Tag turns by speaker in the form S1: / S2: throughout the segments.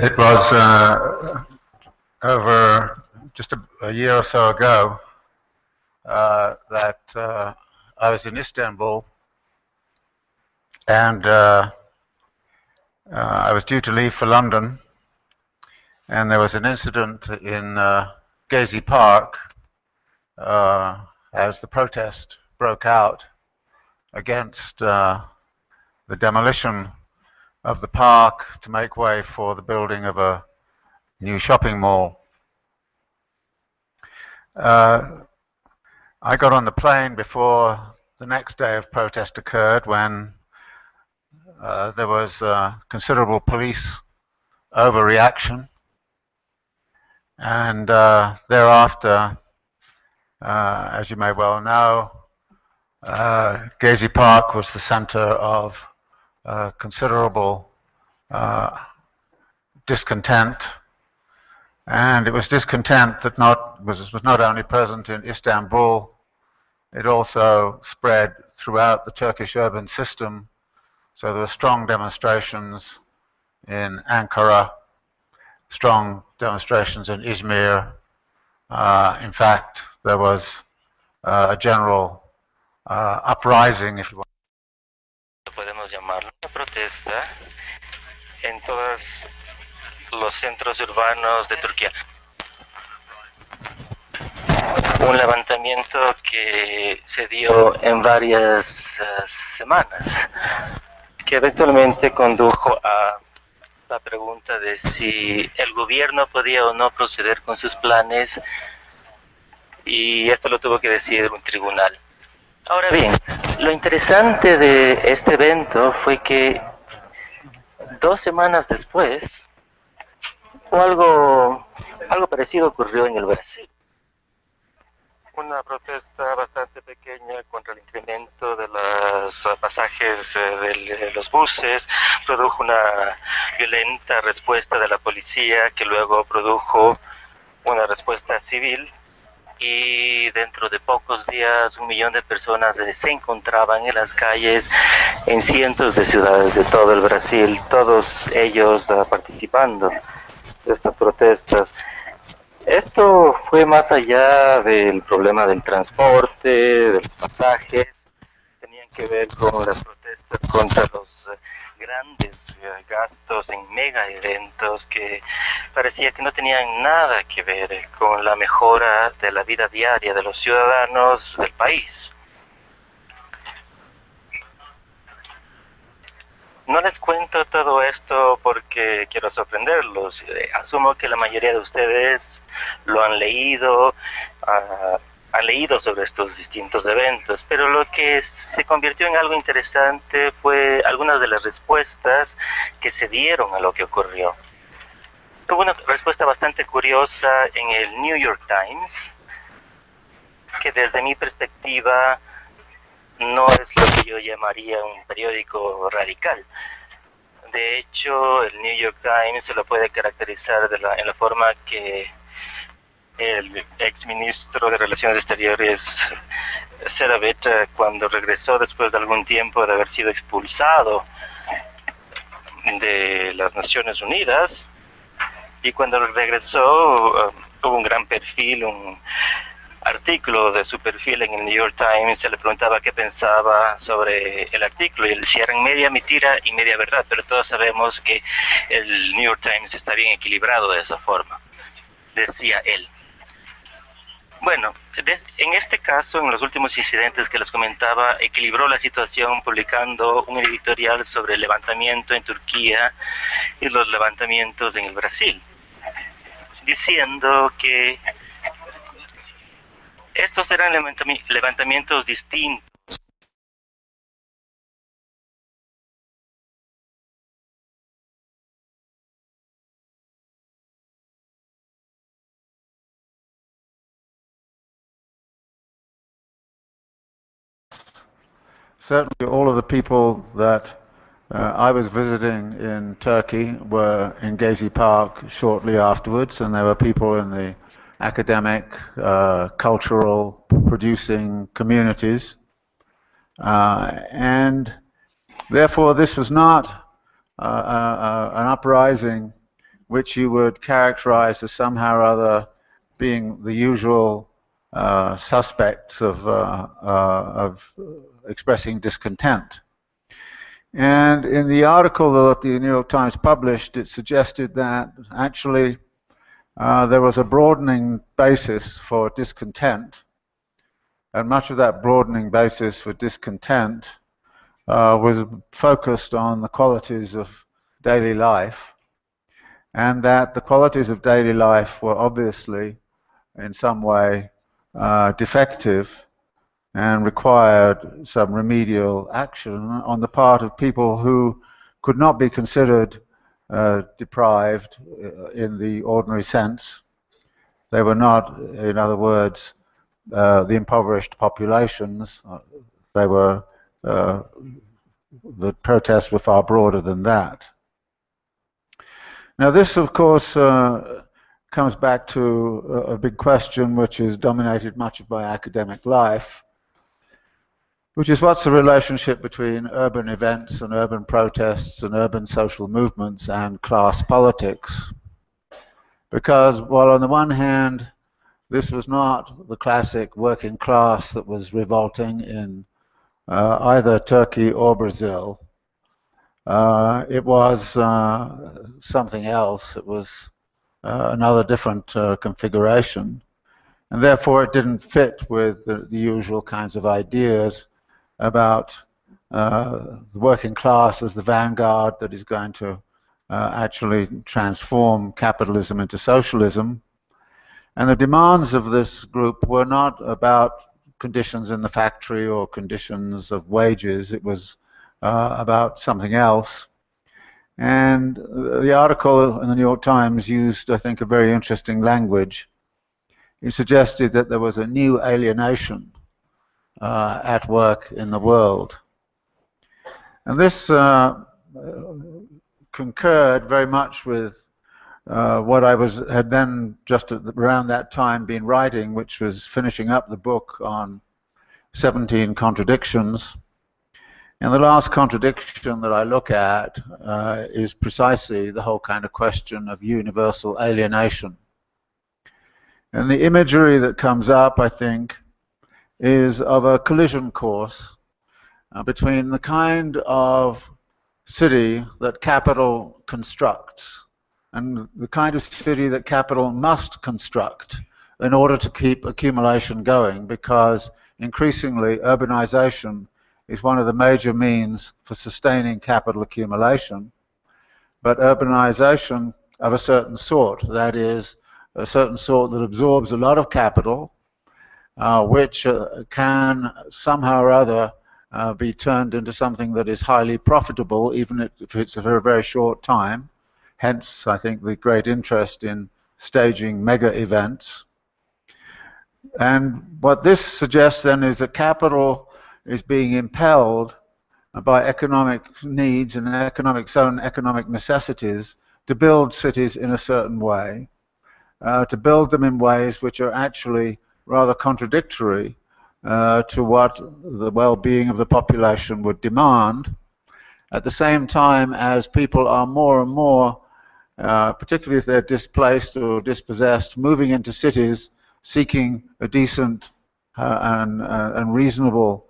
S1: It was over just a year or so ago that I was in Istanbul, and I was due to leave for London, and there was an incident in Gezi Park as the protest broke out against the demolition of the park to make way for the building of a new shopping mall. I got on the plane before the next day of protest occurred, when there was considerable police overreaction, and thereafter, as you may well know, Gezi Park was the center of considerable discontent, and it was discontent that was not only present in Istanbul, it also spread throughout the Turkish urban system. So there were strong demonstrations in Ankara, strong demonstrations in Izmir. In fact, there was a general uprising, if you want.
S2: Podemos llamarlo una protesta en todos los centros urbanos de Turquía. Un levantamiento que se dio en varias semanas, que eventualmente condujo a la pregunta de si el gobierno podía o no proceder con sus planes, y esto lo tuvo que decidir un tribunal. Ahora bien, lo interesante de este evento fue que 2 semanas después, algo parecido ocurrió en el Brasil. Una protesta bastante pequeña contra el incremento de los pasajes de los buses produjo una violenta respuesta de la policía, que luego produjo una respuesta civil, y dentro de pocos días 1 millón de personas se encontraban en las calles en cientos de ciudades de todo el Brasil, todos ellos participando de estas protestas. Esto fue más allá del problema del transporte, de los pasajes, tenían que ver con las protestas contra los grandes gastos en mega eventos que parecía que no tenían nada que ver con la mejora de la vida diaria de los ciudadanos del país. No les cuento todo esto porque quiero sorprenderlos. Asumo que la mayoría de ustedes lo han leído sobre estos distintos eventos, pero lo que se convirtió en algo interesante fue algunas de las respuestas que se dieron a lo que ocurrió. Hubo una respuesta bastante curiosa en el New York Times, que desde mi perspectiva no es lo que yo llamaría un periódico radical. De hecho, el New York Times se lo puede caracterizar en la forma que el exministro de Relaciones Exteriores, Seravet, cuando regresó después de algún tiempo de haber sido expulsado de las Naciones Unidas, y cuando regresó hubo un gran perfil, un artículo de su perfil en el New York Times. Se le preguntaba qué pensaba sobre el artículo y él decía: eran media mentira y media verdad, pero todos sabemos que el New York Times está bien equilibrado de esa forma, decía él. Bueno, en este caso, en los últimos incidentes que les comentaba, equilibró la situación publicando un editorial sobre el levantamiento en Turquía y los levantamientos en el Brasil, diciendo que estos eran levantamientos distintos.
S1: Certainly all of the people that I was visiting in Turkey were in Gezi Park shortly afterwards, and there were people in the academic, cultural, producing communities. And therefore this was not an uprising which you would characterize as somehow or other being the usual suspects of expressing discontent. And in the article that the New York Times published, it suggested that actually there was a broadening basis for discontent, and much of that broadening basis for discontent was focused on the qualities of daily life, and that the qualities of daily life were obviously in some way defective and required some remedial action on the part of people who could not be considered deprived in the ordinary sense. They were not, in other words, the impoverished populations. They were, the protests were far broader than that. Now this, of course, comes back to a big question which has dominated much of my academic life, which is what's the relationship between urban events and urban protests and urban social movements and class politics. Because while on the one hand, this was not the classic working class that was revolting in either Turkey or Brazil, it was something else. It was another different configuration. And therefore it didn't fit with the usual kinds of ideas about the working class as the vanguard that is going to actually transform capitalism into socialism. And the demands of this group were not about conditions in the factory or conditions of wages. It was about something else. And the article in the New York Times used, I think, a very interesting language. It suggested that there was a new alienation at work in the world. And this concurred very much with what I had then just around that time been writing, which was finishing up the book on 17 contradictions. And the last contradiction that I look at is precisely the whole kind of question of universal alienation. And the imagery that comes up, I think, is of a collision course between the kind of city that capital constructs and the kind of city that capital must construct in order to keep accumulation going, because increasingly urbanization is one of the major means for sustaining capital accumulation, but urbanization of a certain sort, that is, a certain sort that absorbs a lot of capital, which can somehow or other be turned into something that is highly profitable, even if it's for a very short time. Hence, I think, the great interest in staging mega events. And what this suggests then is that capital is being impelled by economic needs and economic necessities to build cities in a certain way, to build them in ways which are actually rather contradictory to what the well-being of the population would demand, at the same time as people are more and more, particularly if they're displaced or dispossessed, moving into cities seeking a decent and reasonable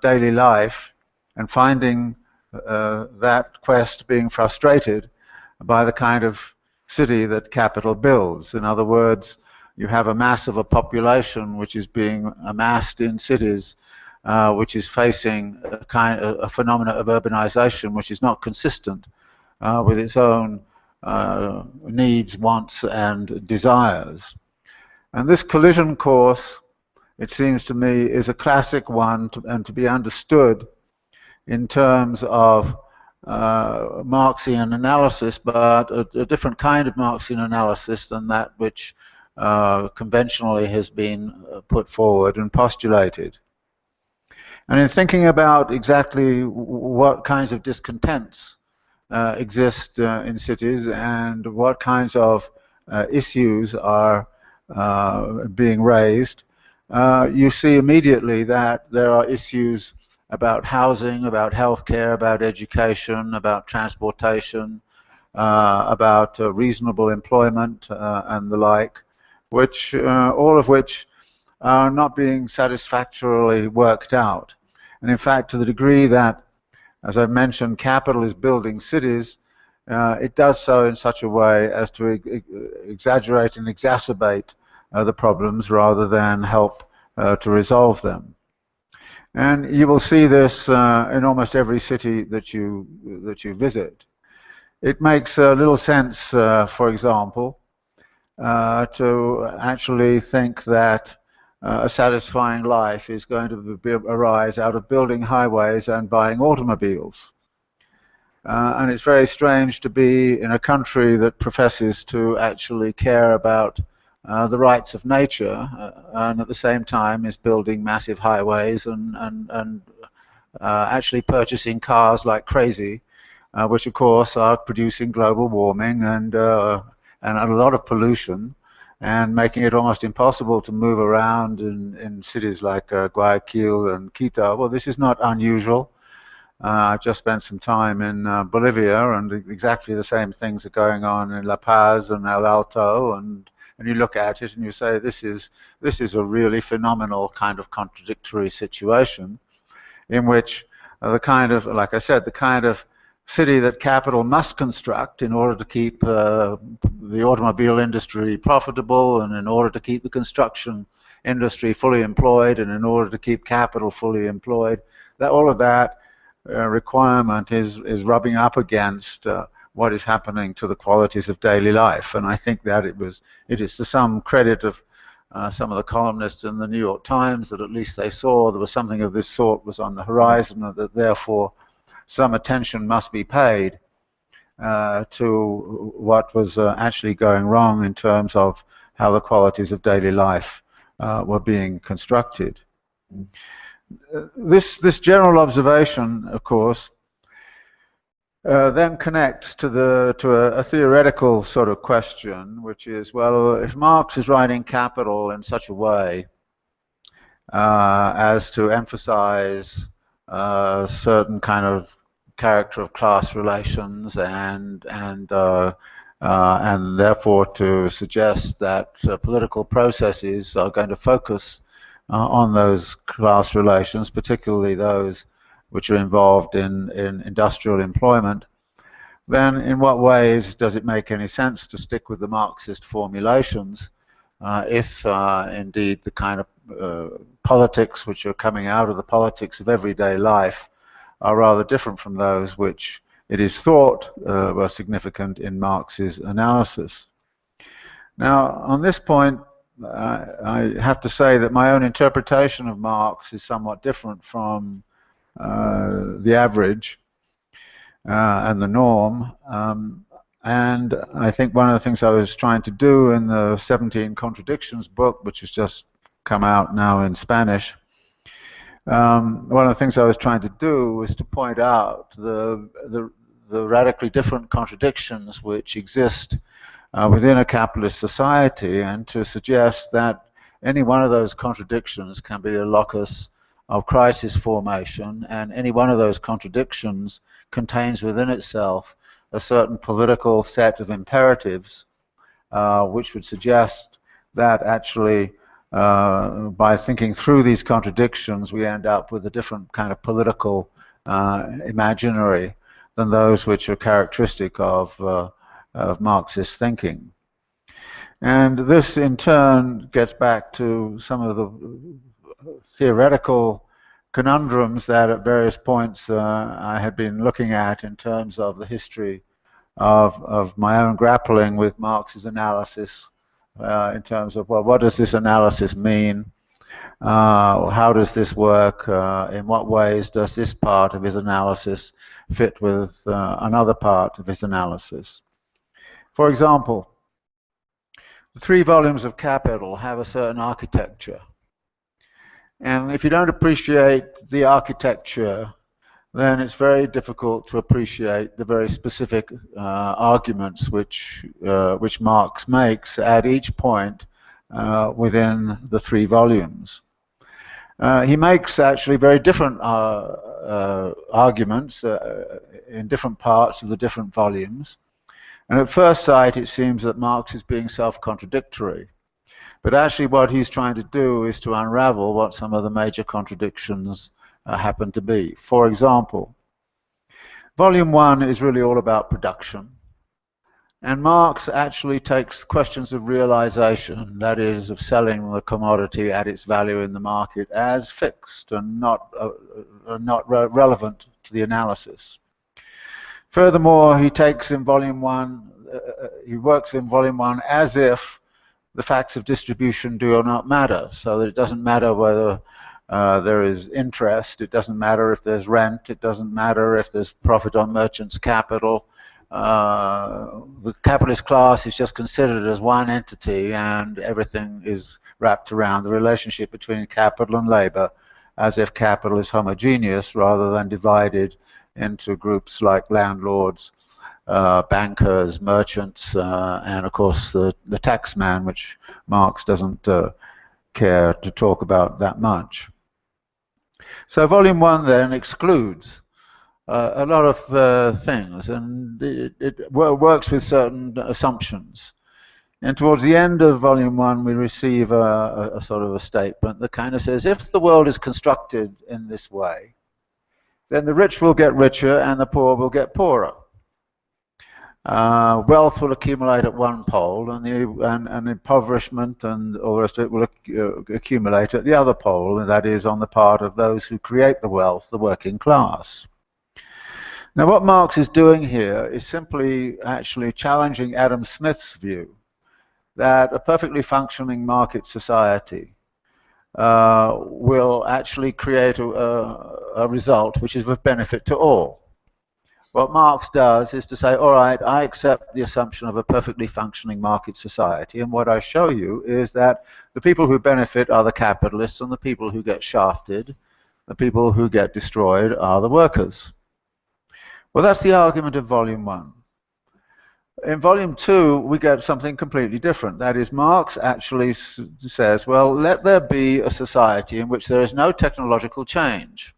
S1: daily life, and finding that quest being frustrated by the kind of city that capital builds. In other words, you have a mass of a population which is being amassed in cities, which is facing a phenomena of urbanization which is not consistent with its own needs, wants, and desires. And this collision course, it seems to me, is a classic one and to be understood in terms of Marxian analysis, but a different kind of Marxian analysis than that which conventionally has been put forward and postulated. And in thinking about exactly what kinds of discontents exist in cities and what kinds of issues are being raised, you see immediately that there are issues about housing, about healthcare, about education, about transportation, about reasonable employment and the like, which all of which are not being satisfactorily worked out. And in fact, to the degree that, as I've mentioned, capital is building cities, it does so in such a way as to exaggerate and exacerbate the problems rather than help to resolve them. And you will see this in almost every city that you visit. It makes little sense, for example, to actually think that a satisfying life is going to arise out of building highways and buying automobiles. And it's very strange to be in a country that professes to actually care about the rights of nature and at the same time is building massive highways and actually purchasing cars like crazy, which of course are producing global warming and a lot of pollution, and making it almost impossible to move around in cities like Guayaquil and Quito. Well, this is not unusual. I've just spent some time in Bolivia, and exactly the same things are going on in La Paz and El Alto, and you look at it and you say, this is a really phenomenal kind of contradictory situation in which the kind of, like I said, the kind of city that capital must construct in order to keep the automobile industry profitable, and in order to keep the construction industry fully employed, and in order to keep capital fully employed, that all of that requirement is rubbing up against what is happening to the qualities of daily life. And I think that it is to some credit of some of the columnists in the New York Times that at least they saw there was something of this sort was on the horizon, and that therefore some attention must be paid to what was actually going wrong in terms of how the qualities of daily life were being constructed. This general observation, of course, then connects to a theoretical sort of question, which is, well, if Marx is writing Capital in such a way as to emphasize certain kind of character of class relations, and therefore to suggest that political processes are going to focus on those class relations, particularly those which are involved in industrial employment, then in what ways does it make any sense to stick with the Marxist formulations if indeed the kind of politics which are coming out of the politics of everyday life are rather different from those which it is thought were significant in Marx's analysis? Now, on this point, I have to say that my own interpretation of Marx is somewhat different from the average and the norm. And I think one of the things I was trying to do in the 17 Contradictions book, which has just come out now in Spanish, one of the things I was trying to do was to point out the radically different contradictions which exist within a capitalist society, and to suggest that any one of those contradictions can be a locus of crisis formation, and any one of those contradictions contains within itself a certain political set of imperatives which would suggest that actually by thinking through these contradictions we end up with a different kind of political imaginary than those which are characteristic of Marxist thinking. And this in turn gets back to some of the theoretical conundrums that at various points I had been looking at in terms of the history of my own grappling with Marx's analysis, in terms of, well, what does this analysis mean? How does this work? In what ways does this part of his analysis fit with another part of his analysis? For example, the 3 volumes of Capital have a certain architecture. And if you don't appreciate the architecture, then it's very difficult to appreciate the very specific arguments which Marx makes at each point within the 3 volumes. He makes actually very different arguments in different parts of the different volumes. And at first sight, it seems that Marx is being self-contradictory. But actually what he's trying to do is to unravel what some of the major contradictions happen to be. For example, Volume 1 is really all about production. And Marx actually takes questions of realization, that is, of selling the commodity at its value in the market, as fixed and not relevant to the analysis. Furthermore, he takes in Volume 1, he works in Volume 1 as if the facts of distribution do not matter, so that it doesn't matter whether there is interest, it doesn't matter if there's rent, it doesn't matter if there's profit on merchants' capital. The capitalist class is just considered as one entity, and everything is wrapped around the relationship between capital and labor, as if capital is homogeneous rather than divided into groups like landlords, bankers, merchants, and of course the taxman, which Marx doesn't care to talk about that much. So Volume 1 then excludes a lot of things, and it works with certain assumptions. And towards the end of Volume 1, we receive a sort of a statement that kind of says, if the world is constructed in this way, then the rich will get richer and the poor will get poorer. Wealth will accumulate at one pole, and impoverishment and all the rest of it will accumulate at the other pole, and that is on the part of those who create the wealth, the working class. Now, what Marx is doing here is simply actually challenging Adam Smith's view that a perfectly functioning market society will actually create a result which is of benefit to all. What Marx does is to say, all right, I accept the assumption of a perfectly functioning market society, and what I show you is that the people who benefit are the capitalists, and the people who get shafted, the people who get destroyed, are the workers. Well, that's the argument of Volume 1. In Volume 2, we get something completely different. That is, Marx actually says, well, let there be a society in which there is no technological change.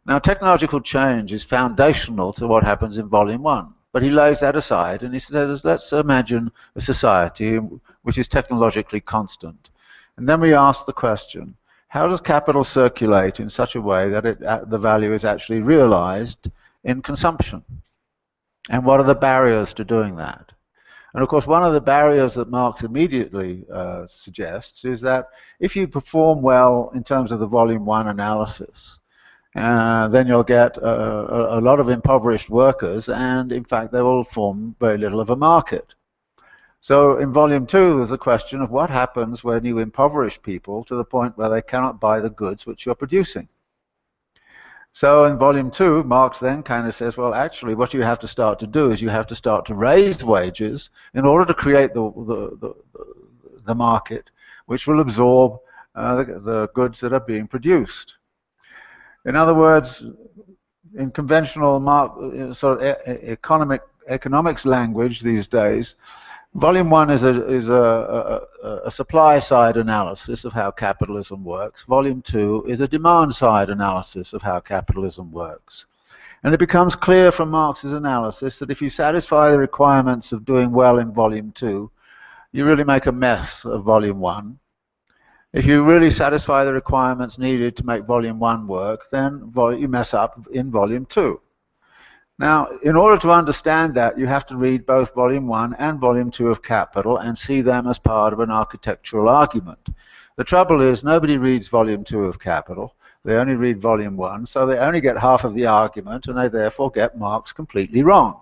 S1: Now, technological change is foundational to what happens in Volume 1, but he lays that aside and he says, let's imagine a society which is technologically constant. And then we ask the question, how does capital circulate in such a way that the value is actually realized in consumption? And what are the barriers to doing that? And of course, one of the barriers that Marx immediately suggests is that if you perform well in terms of the Volume 1 analysis, then you'll get a lot of impoverished workers, and in fact they will form very little of a market. So in Volume 2 there's a question of what happens when you impoverish people to the point where they cannot buy the goods which you're producing. So in Volume 2, Marx then kind of says, well, actually what you have to start to do is you have to start to raise wages in order to create the market which will absorb the goods that are being produced. In other words, in conventional sort of economics language these days, Volume 1 is a supply-side analysis of how capitalism works. Volume 2 is a demand-side analysis of how capitalism works. And it becomes clear from Marx's analysis that if you satisfy the requirements of doing well in Volume 2, you really make a mess of Volume 1. If you really satisfy the requirements needed to make Volume 1 work, then you mess up in Volume 2. Now, in order to understand that, you have to read both Volume 1 and Volume 2 of Capital and see them as part of an architectural argument. The trouble is, nobody reads Volume 2 of Capital. They only read Volume 1, so they only get half of the argument, and they therefore get Marx completely wrong.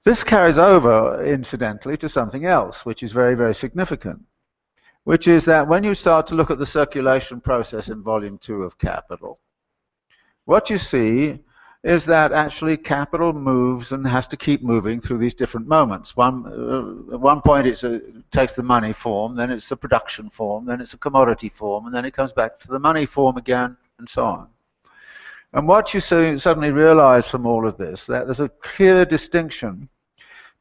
S1: This carries over, incidentally, to something else, which is very, very significant, which is that when you start to look at the circulation process in Volume 2 of Capital, what you see is that actually capital moves and has to keep moving through these different moments. At one point it takes the money form, then it's the production form, then it's a commodity form, and then it comes back to the money form again, and so on. And what you suddenly realize from all of this, that there's a clear distinction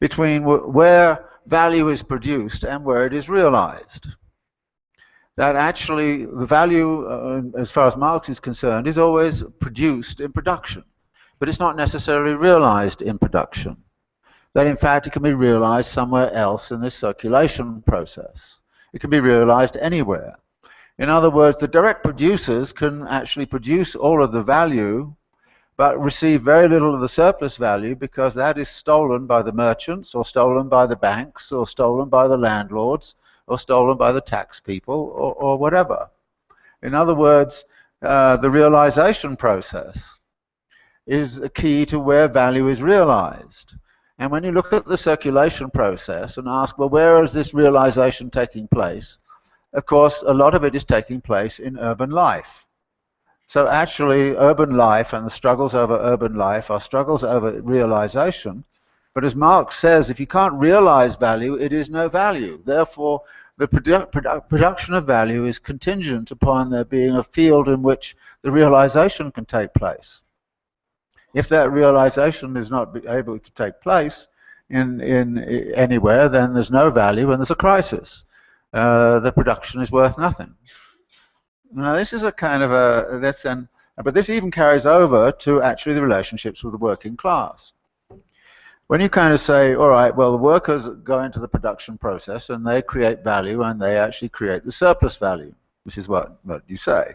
S1: between where value is produced and where it is realized. That actually the value, as far as Marx is concerned, is always produced in production, but it's not necessarily realized in production. that in fact it can be realized somewhere else in this circulation process. It can be realized anywhere. In other words, the direct producers can actually produce all of the value but receive very little of the surplus value because that is stolen by the merchants or stolen by the banks or stolen by the landlords or stolen by the tax people or whatever. In other words, the realization process is a key to where value is realized. And when you look at the circulation process and ask, well, where is this realization taking place? Of course, a lot of it is taking place in urban life. So actually, urban life and the struggles over urban life are struggles over realization. But as Marx says, if you can't realize value, it is no value. Therefore, the production of value is contingent upon there being a field in which the realization can take place. If that realization is not able to take place in anywhere, then there's no value and there's a crisis. The production is worth nothing. Now, this is a kind of a, but this even carries over to actually the relationships with the working class. When you kind of say, all right, well, the workers go into the production process and they create value and they actually create the surplus value, which is what you say.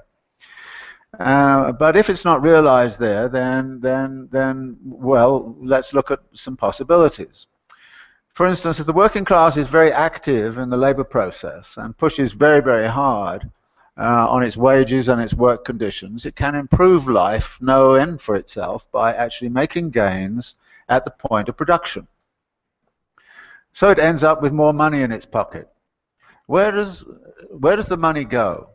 S1: But if it's not realized there, then well, let's look at some possibilities. For instance, if the working class is very active in the labor process and pushes very, very hard on its wages and its work conditions, it can improve life no end for itself by actually making gains at the point of production. So it ends up with more money in its pocket. Where does the money go?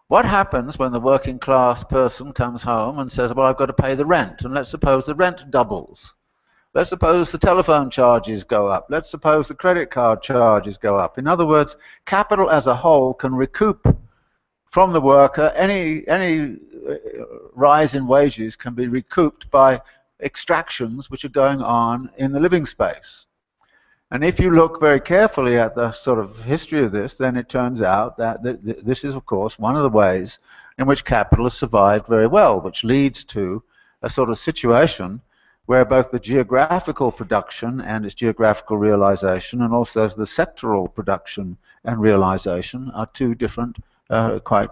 S1: What happens when the working class person comes home and says, well, I've got to pay the rent, and let's suppose the rent doubles. Let's suppose the telephone charges go up. Let's suppose the credit card charges go up. In other words, capital as a whole can recoup from the worker. Any rise in wages can be recouped by extractions which are going on in the living space. And if you look very carefully at the sort of history of this, then it turns out that this is, of course, one of the ways in which capital has survived very well, which leads to a sort of situation where both the geographical production and its geographical realization and also the sectoral production and realization are two different, quite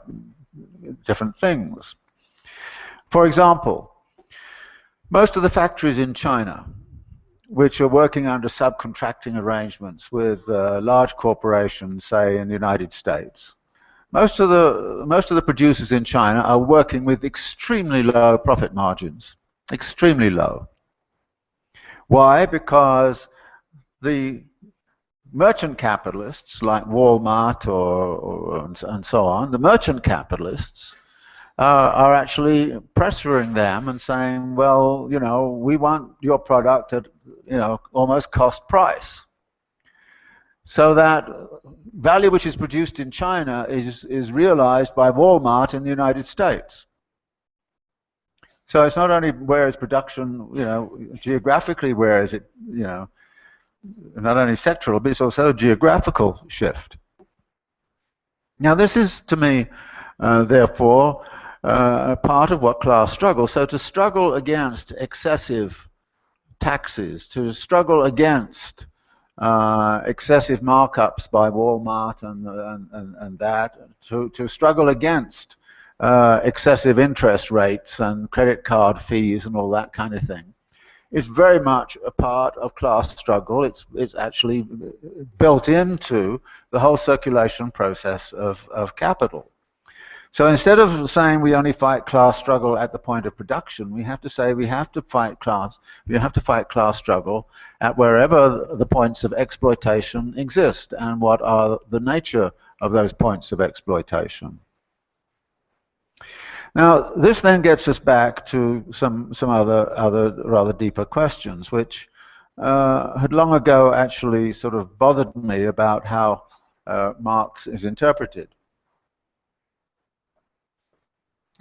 S1: different things. For example, most of the factories in China, which are working under subcontracting arrangements with large corporations, say in the United States, most of the producers in China are working with extremely low profit margins, extremely low. Why? Because the merchant capitalists like Walmart and so on, the merchant capitalists are actually pressuring them and saying, well, you know, we want your product at, you know, almost cost price. So that value which is produced in China is realized by Walmart in the United States. So it's not only where is production, you know, geographically where is it, you know, not only sectoral, but it's also a geographical shift. Now this is, to me, therefore, part of what class struggle. So to struggle against excessive taxes, to struggle against excessive markups by Walmart and that, to struggle against excessive interest rates and credit card fees and all that kind of thing, is very much a part of class struggle. It's actually built into the whole circulation process of capital. So instead of saying we only fight class struggle at the point of production, we have to say we have to fight class struggle at wherever the points of exploitation exist and what are the nature of those points of exploitation. Now, this then gets us back to some other rather deeper questions, which had long ago actually sort of bothered me about how Marx is interpreted.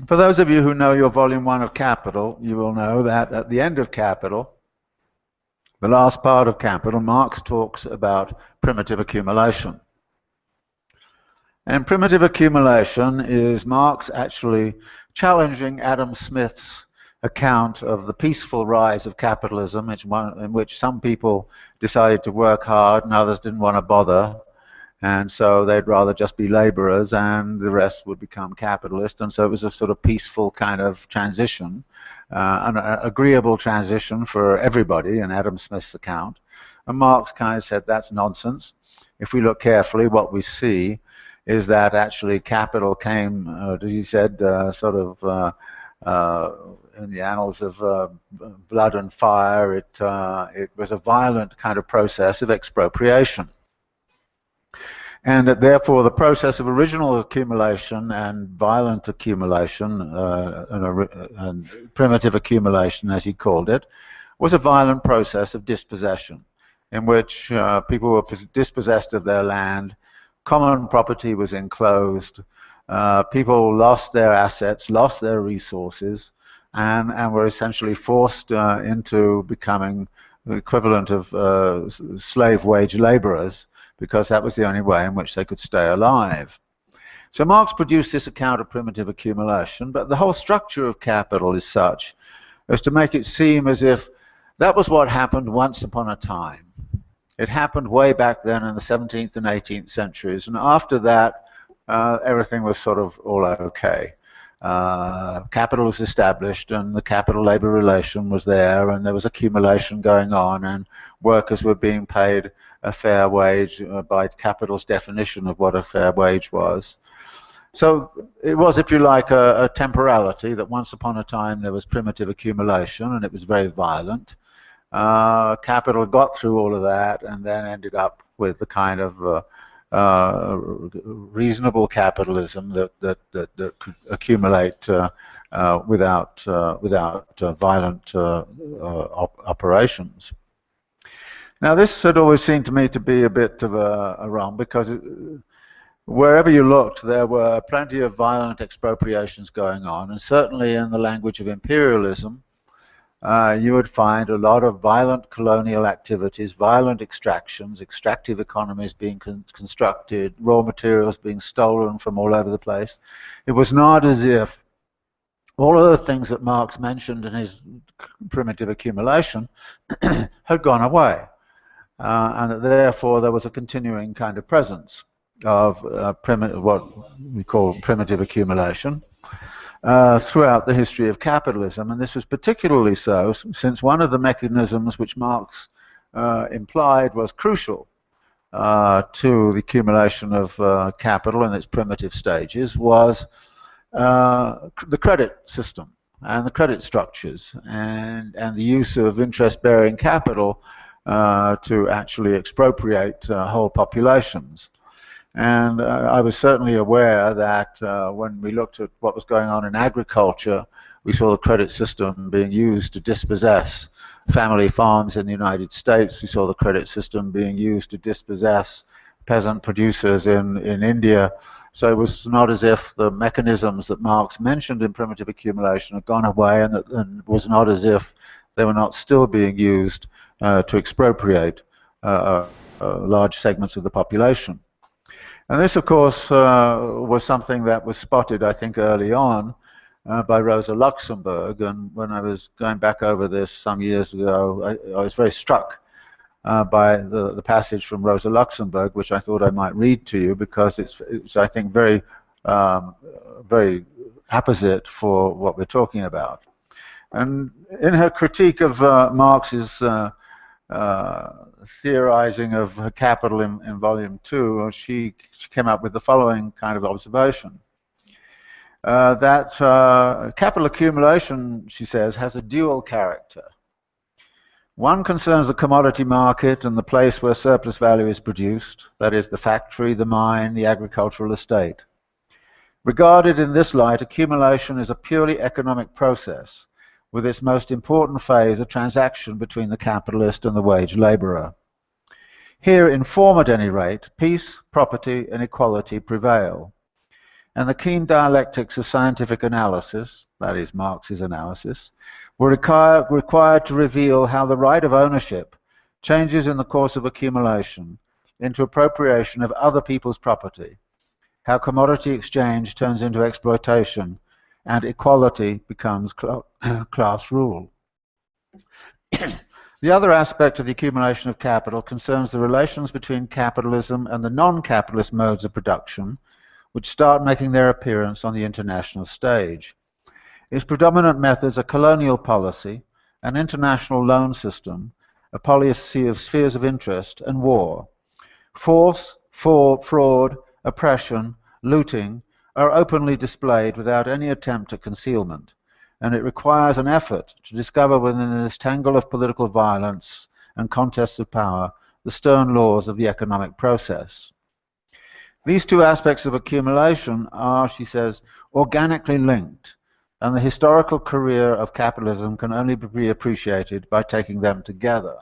S1: For those of you who know your volume 1 of Capital, you will know that at the end of Capital, the last part of Capital, Marx talks about primitive accumulation. And primitive accumulation is Marx actually challenging Adam Smith's account of the peaceful rise of capitalism, in which some people decided to work hard and others didn't want to bother, and so they'd rather just be laborers and the rest would become capitalist. And so it was a sort of peaceful kind of transition, an agreeable transition for everybody in Adam Smith's account. And Marx kind of said that's nonsense. If we look carefully, what we see is that actually capital came, as he said, sort of in the annals of blood and fire. It was a violent kind of process of expropriation. And that therefore the process of original accumulation and violent accumulation, and primitive accumulation as he called it, was a violent process of dispossession, in which people were dispossessed of their land, common property was enclosed, people lost their assets, lost their resources, and were essentially forced into becoming the equivalent of slave wage laborers, because that was the only way in which they could stay alive. So Marx produced this account of primitive accumulation, but the whole structure of capital is such as to make it seem as if that was what happened once upon a time. It happened way back then in the 17th and 18th centuries, and after that, everything was sort of all okay. Capital was established and the capital-labor relation was there, and there was accumulation going on, and workers were being paid a fair wage by capital's definition of what a fair wage was. So it was, if you like, a temporality that once upon a time there was primitive accumulation and it was very violent. Capital got through all of that and then ended up with the kind of reasonable capitalism that could accumulate without violent operations. Now, this had always seemed to me to be a bit of a wrong, because wherever you looked, there were plenty of violent expropriations going on, and certainly in the language of imperialism, you would find a lot of violent colonial activities, violent extractions, extractive economies being constructed, raw materials being stolen from all over the place. It was not as if all of the things that Marx mentioned in his primitive accumulation had gone away, and that therefore there was a continuing kind of presence of what we call primitive accumulation throughout the history of capitalism. And this was particularly so since one of the mechanisms which Marx implied was crucial to the accumulation of capital in its primitive stages was the credit system and the credit structures and the use of interest-bearing capital to actually expropriate whole populations. And I was certainly aware that when we looked at what was going on in agriculture, we saw the credit system being used to dispossess family farms in the United States. We saw the credit system being used to dispossess peasant producers in India. So it was not as if the mechanisms that Marx mentioned in primitive accumulation had gone away, and it was not as if they were not still being used to expropriate large segments of the population. And this, of course, was something that was spotted, I think, early on by Rosa Luxemburg. And when I was going back over this some years ago, I was very struck by the passage from Rosa Luxemburg, which I thought I might read to you, because it's I think, very, very apposite for what we're talking about. And in her critique of Marx's theorizing of capital in Volume 2, she came up with the following kind of observation. That capital accumulation, she says, has a dual character. One concerns the commodity market and the place where surplus value is produced, that is, the factory, the mine, the agricultural estate. Regarded in this light, accumulation is a purely economic process, with its most important phase a transaction between the capitalist and the wage laborer. Here, in form at any rate, peace, property, and equality prevail. And the keen dialectics of scientific analysis, that is Marx's analysis, were required to reveal how the right of ownership changes in the course of accumulation into appropriation of other people's property, how commodity exchange turns into exploitation, and equality becomes class rule. The other aspect of the accumulation of capital concerns the relations between capitalism and the non-capitalist modes of production, which start making their appearance on the international stage. Its predominant methods are colonial policy, an international loan system, a policy of spheres of interest, and war. Force, fraud, oppression, looting are openly displayed without any attempt at concealment, and it requires an effort to discover within this tangle of political violence and contests of power the stern laws of the economic process. These two aspects of accumulation are, she says, organically linked, and the historical career of capitalism can only be appreciated by taking them together.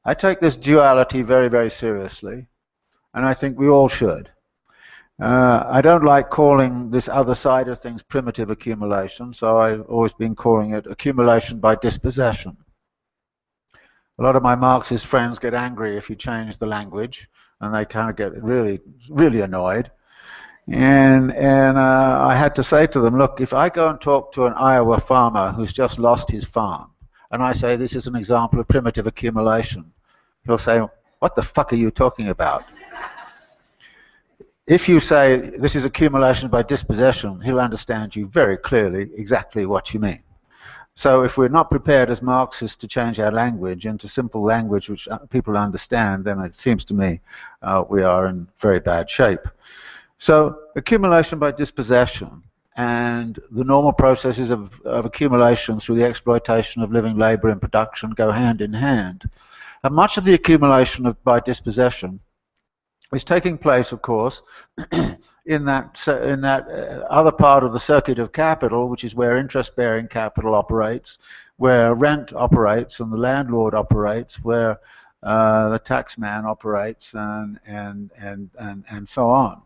S1: I take this duality very, very seriously, and I think we all should. I don't like calling this other side of things primitive accumulation, so I've always been calling it accumulation by dispossession. A lot of my Marxist friends get angry if you change the language, and they kind of get really, really annoyed. And I had to say to them, look, if I go and talk to an Iowa farmer who's just lost his farm, and I say this is an example of primitive accumulation, he'll say, what the fuck are you talking about? If you say this is accumulation by dispossession, he'll understand you very clearly exactly what you mean. So if we're not prepared as Marxists to change our language into simple language which people understand, then it seems to me we are in very bad shape. So accumulation by dispossession and the normal processes of accumulation through the exploitation of living labor in production go hand in hand. And much of the accumulation by dispossession is taking place, of course, in that other part of the circuit of capital, which is where interest-bearing capital operates, where rent operates and the landlord operates, where the taxman operates, and so on.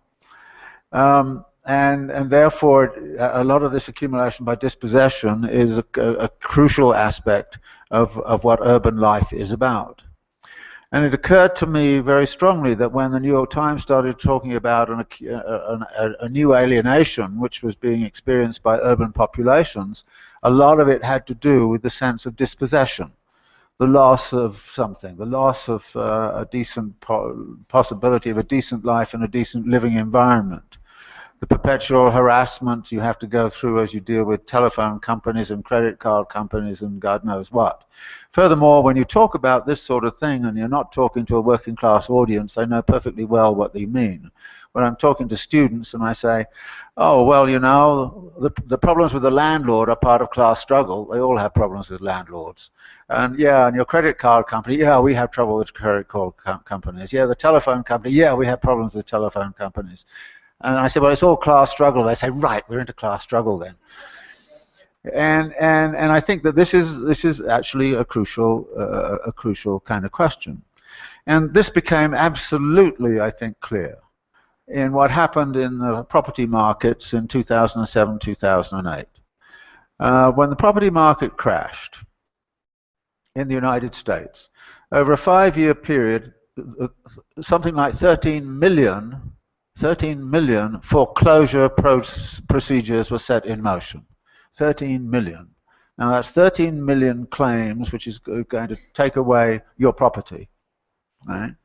S1: And therefore, a lot of this accumulation by dispossession is a crucial aspect of what urban life is about. And it occurred to me very strongly that when the New York Times started talking about a new alienation which was being experienced by urban populations, a lot of it had to do with the sense of dispossession, the loss of something, the loss of a decent possibility of a decent life and a decent living environment. The perpetual harassment you have to go through as you deal with telephone companies and credit card companies and God knows what. Furthermore, when you talk about this sort of thing and you're not talking to a working class audience, they know perfectly well what they mean. When I'm talking to students and I say, oh, well, you know, the problems with the landlord are part of class struggle. They all have problems with landlords. And yeah, and your credit card company, yeah, we have trouble with credit card companies. Yeah, the telephone company, yeah, we have problems with telephone companies. And I said, well, it's all class struggle. They say, right, we're into class struggle then. And I think that this is actually a crucial kind of question. And this became absolutely, I think, clear in what happened in the property markets in 2007, 2008. When the property market crashed in the United States, over a 5-year period, something like 13 million foreclosure procedures were set in motion. 13 million. Now that's 13 million claims which is going to take away your property. Right?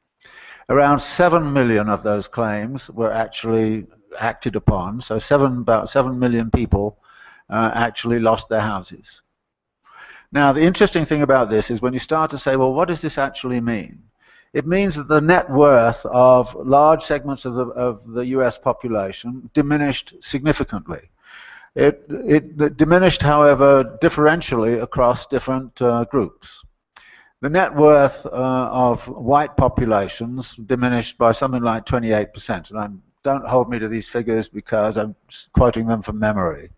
S1: Around 7 million of those claims were actually acted upon, so about 7 million people actually lost their houses. Now the interesting thing about this is when you start to say, well, what does this actually mean? It means that the net worth of large segments of the US population diminished significantly. It diminished, however, differentially across different groups. The net worth of white populations diminished by something like 28%. And don't hold me to these figures because I'm quoting them from memory.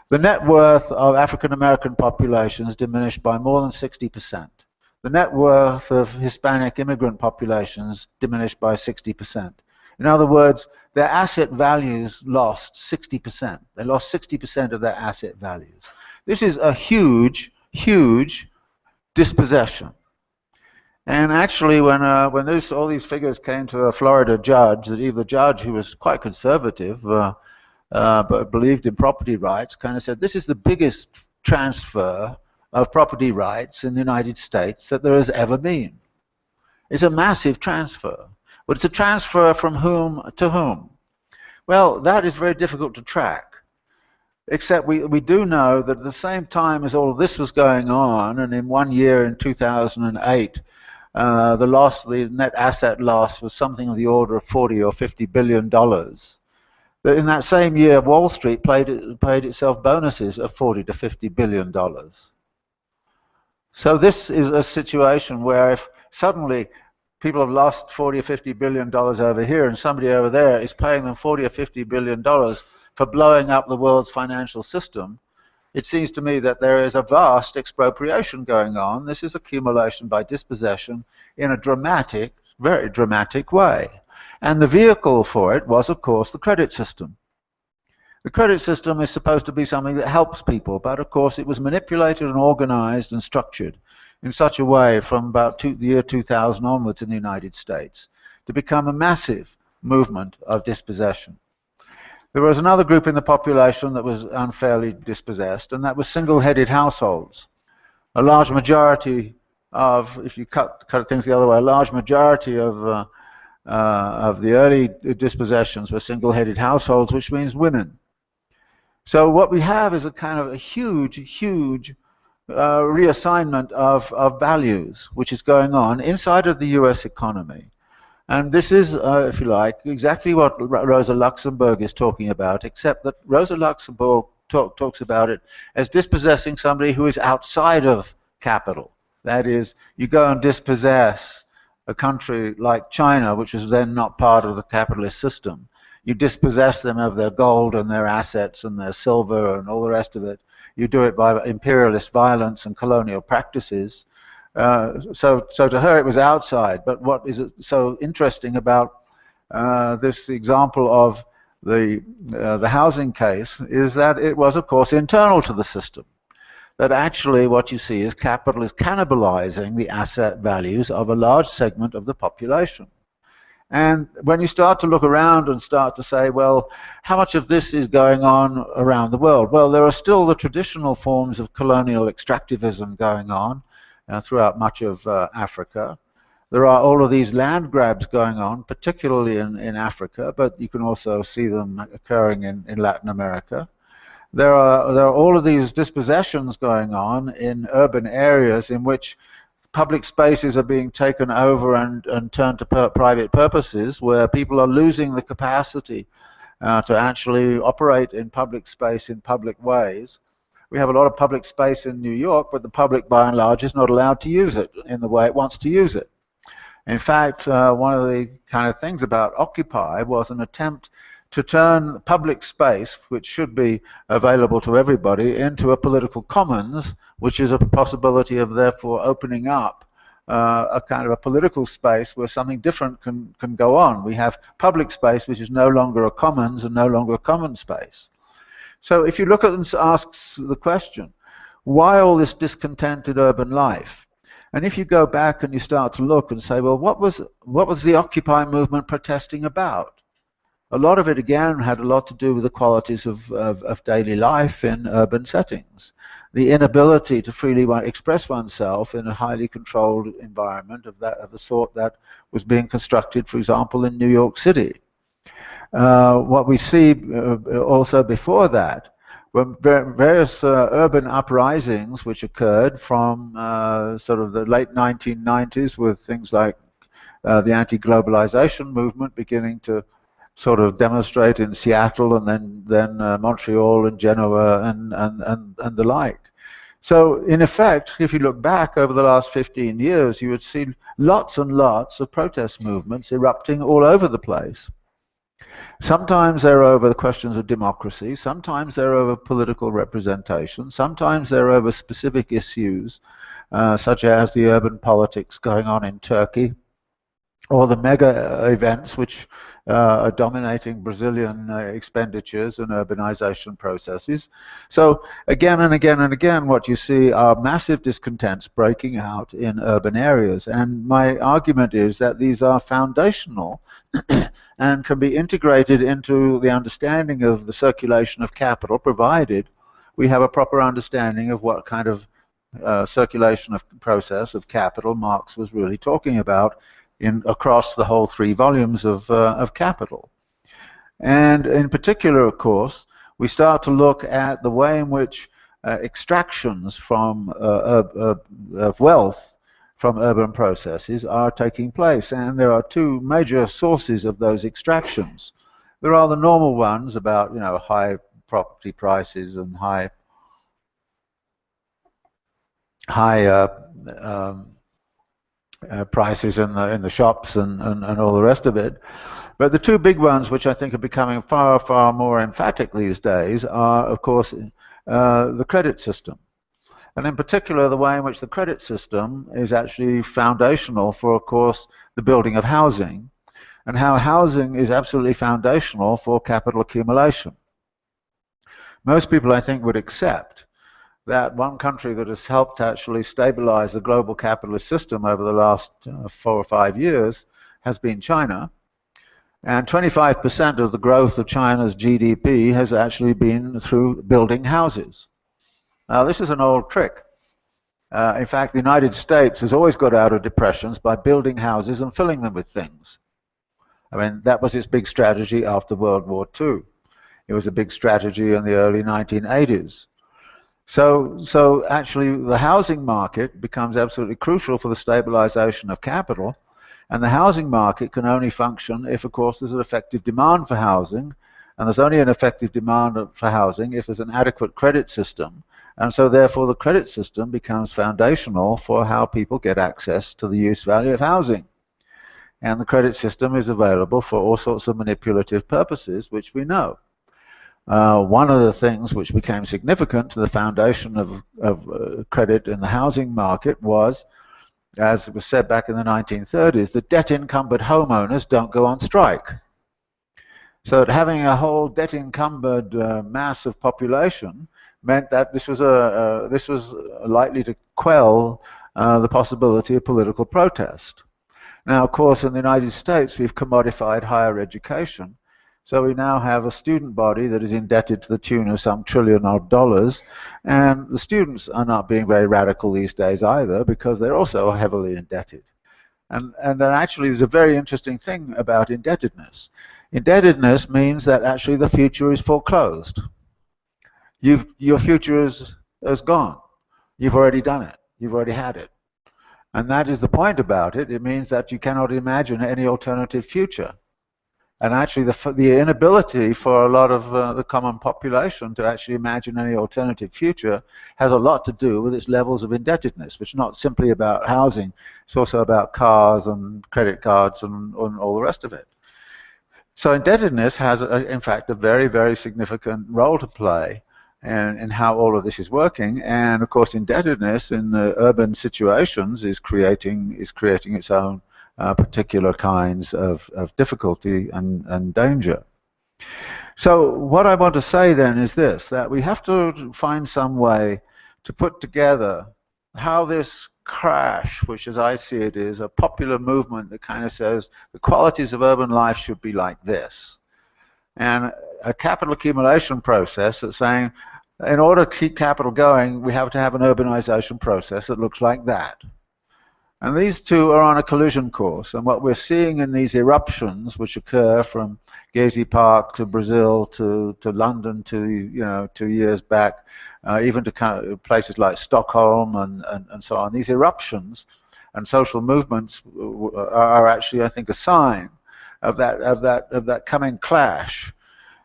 S1: The net worth of African American populations diminished by more than 60%. The net worth of Hispanic immigrant populations diminished by 60%. In other words, their asset values lost 60%. They lost 60% of their asset values. This is a huge, huge dispossession. And actually, when all these figures came to a Florida judge, the judge who was quite conservative,
S3: but believed in property rights, kind of said this is the biggest transfer of property rights in the United States that there has ever been. It's a massive transfer. But it's a transfer from whom to whom? Well, that is very difficult to track. Except we do know that at the same time as all of this was going on, and in one year in 2008, the net asset loss was something of the order of 40 or 50 billion dollars. In that same year, Wall Street paid itself bonuses of 40 to 50 billion dollars. So this is a situation where if suddenly people have lost 40 or 50 billion dollars over here, and somebody over there is paying them 40 or 50 billion dollars for blowing up the world's financial system, it seems to me that there is a vast expropriation going on. This is accumulation by dispossession in a dramatic, very dramatic way. And the vehicle for it was, of course, the credit system. The credit system is supposed to be something that helps people, but of course it was manipulated and organized and structured in such a way from about the year 2000 onwards in the United States to become a massive movement of dispossession. There was another group in the population that was unfairly dispossessed, and that was single-headed households. A large majority of, if you cut things the other way, a large majority of the early dispossessions were single-headed households, which means women. So what we have is a kind of a huge reassignment of values, which is going on inside of the US economy. And this is, if you like, exactly what Rosa Luxemburg is talking about, except that Rosa Luxemburg talks about it as dispossessing somebody who is outside of capital. That is, you go and dispossess a country like China, which is then not part of the capitalist system. You dispossess them of their gold and their assets and their silver and all the rest of it. You do it by imperialist violence and colonial practices. So to her it was outside. But what is so interesting about this example of the housing case is that it was, of course, internal to the system. That actually what you see is capital is cannibalizing the asset values of a large segment of the population. And when you start to look around and start to say, well, how much of this is going on around the world? Well, there are still the traditional forms of colonial extractivism going on throughout much of Africa. There are all of these land grabs going on, particularly in Africa, but you can also see them occurring in Latin America. There are all of these dispossessions going on in urban areas in which public spaces are being taken over and turned to private purposes, where people are losing the capacity to actually operate in public space in public ways. We have a lot of public space in New York, but the public, by and large, is not allowed to use it in the way it wants to use it. In fact, one of the kind of things about Occupy was an attempt to turn public space, which should be available to everybody, into a political commons, which is a possibility of therefore opening up a kind of a political space where something different can go on. We have public space, which is no longer a commons and no longer a common space. So if you look at and ask the question, why all this discontented urban life? And if you go back and you start to look and say, well, what was the Occupy movement protesting about? A lot of it, again, had a lot to do with the qualities of daily life in urban settings. The inability to freely express oneself in a highly controlled environment of the sort that was being constructed, for example, in New York City. What we see also before that were various urban uprisings which occurred from sort of the late 1990s with things like the anti-globalization movement beginning to sort of demonstrate in Seattle and then Montreal and Genoa and the like. So in effect, if you look back over the last 15 years, you would see lots and lots of protest movements erupting all over the place. Sometimes they're over the questions of democracy, sometimes they're over political representation, sometimes they're over specific issues, such as the urban politics going on in Turkey, or the mega events which are dominating Brazilian expenditures and urbanization processes. So again and again and again, what you see are massive discontents breaking out in urban areas. And my argument is that these are foundational and can be integrated into the understanding of the circulation of capital, provided we have a proper understanding of what kind of circulation of process of capital Marx was really talking about across the whole 3 volumes of Capital. And in particular, of course, we start to look at the way in which extractions from of wealth from urban processes are taking place. And there are 2 major sources of those extractions. There are the normal ones about, you know, high property prices and high prices in the shops and all the rest of it. But the 2 big ones, which I think are becoming far, far more emphatic these days, are, of course, the credit system. And in particular, the way in which the credit system is actually foundational for, of course, the building of housing, and how housing is absolutely foundational for capital accumulation. Most people, I think, would accept that one country that has helped actually stabilize the global capitalist system over the last 4 or 5 years has been China. And 25% of the growth of China's GDP has actually been through building houses. Now, this is an old trick. In fact, the United States has always got out of depressions by building houses and filling them with things. I mean, that was its big strategy after World War II. It was a big strategy in the early 1980s. So actually, the housing market becomes absolutely crucial for the stabilization of capital. And the housing market can only function if, of course, there's an effective demand for housing. And there's only an effective demand for housing if there's an adequate credit system. And so, therefore, the credit system becomes foundational for how people get access to the use value of housing. And the credit system is available for all sorts of manipulative purposes, which we know. One of the things which became significant to the foundation of credit in the housing market was, as it was said back in the 1930s, that debt-encumbered homeowners don't go on strike. So that having a whole debt-encumbered mass of population meant that this was likely to quell the possibility of political protest. Now, of course, in the United States, we've commodified higher education. So we now have a student body that is indebted to the tune of some $1 trillion, and the students are not being very radical these days either, because they're also heavily indebted. And then actually there's a very interesting thing about indebtedness. Indebtedness means that actually the future is foreclosed. Your future is gone. You've already done it. You've already had it. And that is the point about it. It means that you cannot imagine any alternative future. And actually, the inability for a lot of the common population to actually imagine any alternative future has a lot to do with its levels of indebtedness, which is not simply about housing. It's also about cars and credit cards and all the rest of it. So indebtedness has, in fact, a very, very significant role to play in how all of this is working. And of course, indebtedness in urban situations is creating its own particular kinds of difficulty and danger. So what I want to say then is this, that we have to find some way to put together how this crash, which as I see it is a popular movement that kind of says the qualities of urban life should be like this, and a capital accumulation process that's saying in order to keep capital going, we have to have an urbanization process that looks like that. And these 2 are on a collision course, and what we're seeing in these eruptions, which occur from Gezi Park to Brazil to London to 2 years back, even to places like Stockholm and so on, these eruptions and social movements are actually, I think, a sign of that coming clash.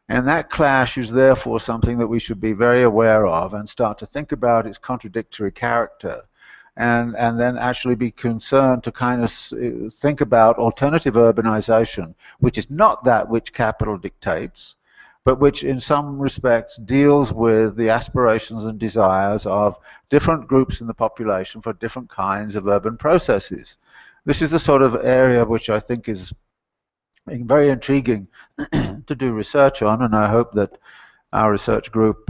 S3: And that clash is therefore something that we should be very aware of and start to think about its contradictory character. And then actually be concerned to kind of think about alternative urbanization, which is not that which capital dictates, but which in some respects deals with the aspirations and desires of different groups in the population for different kinds of urban processes. this is the sort of area which I think is very intriguing to do research on, and I hope that our research group,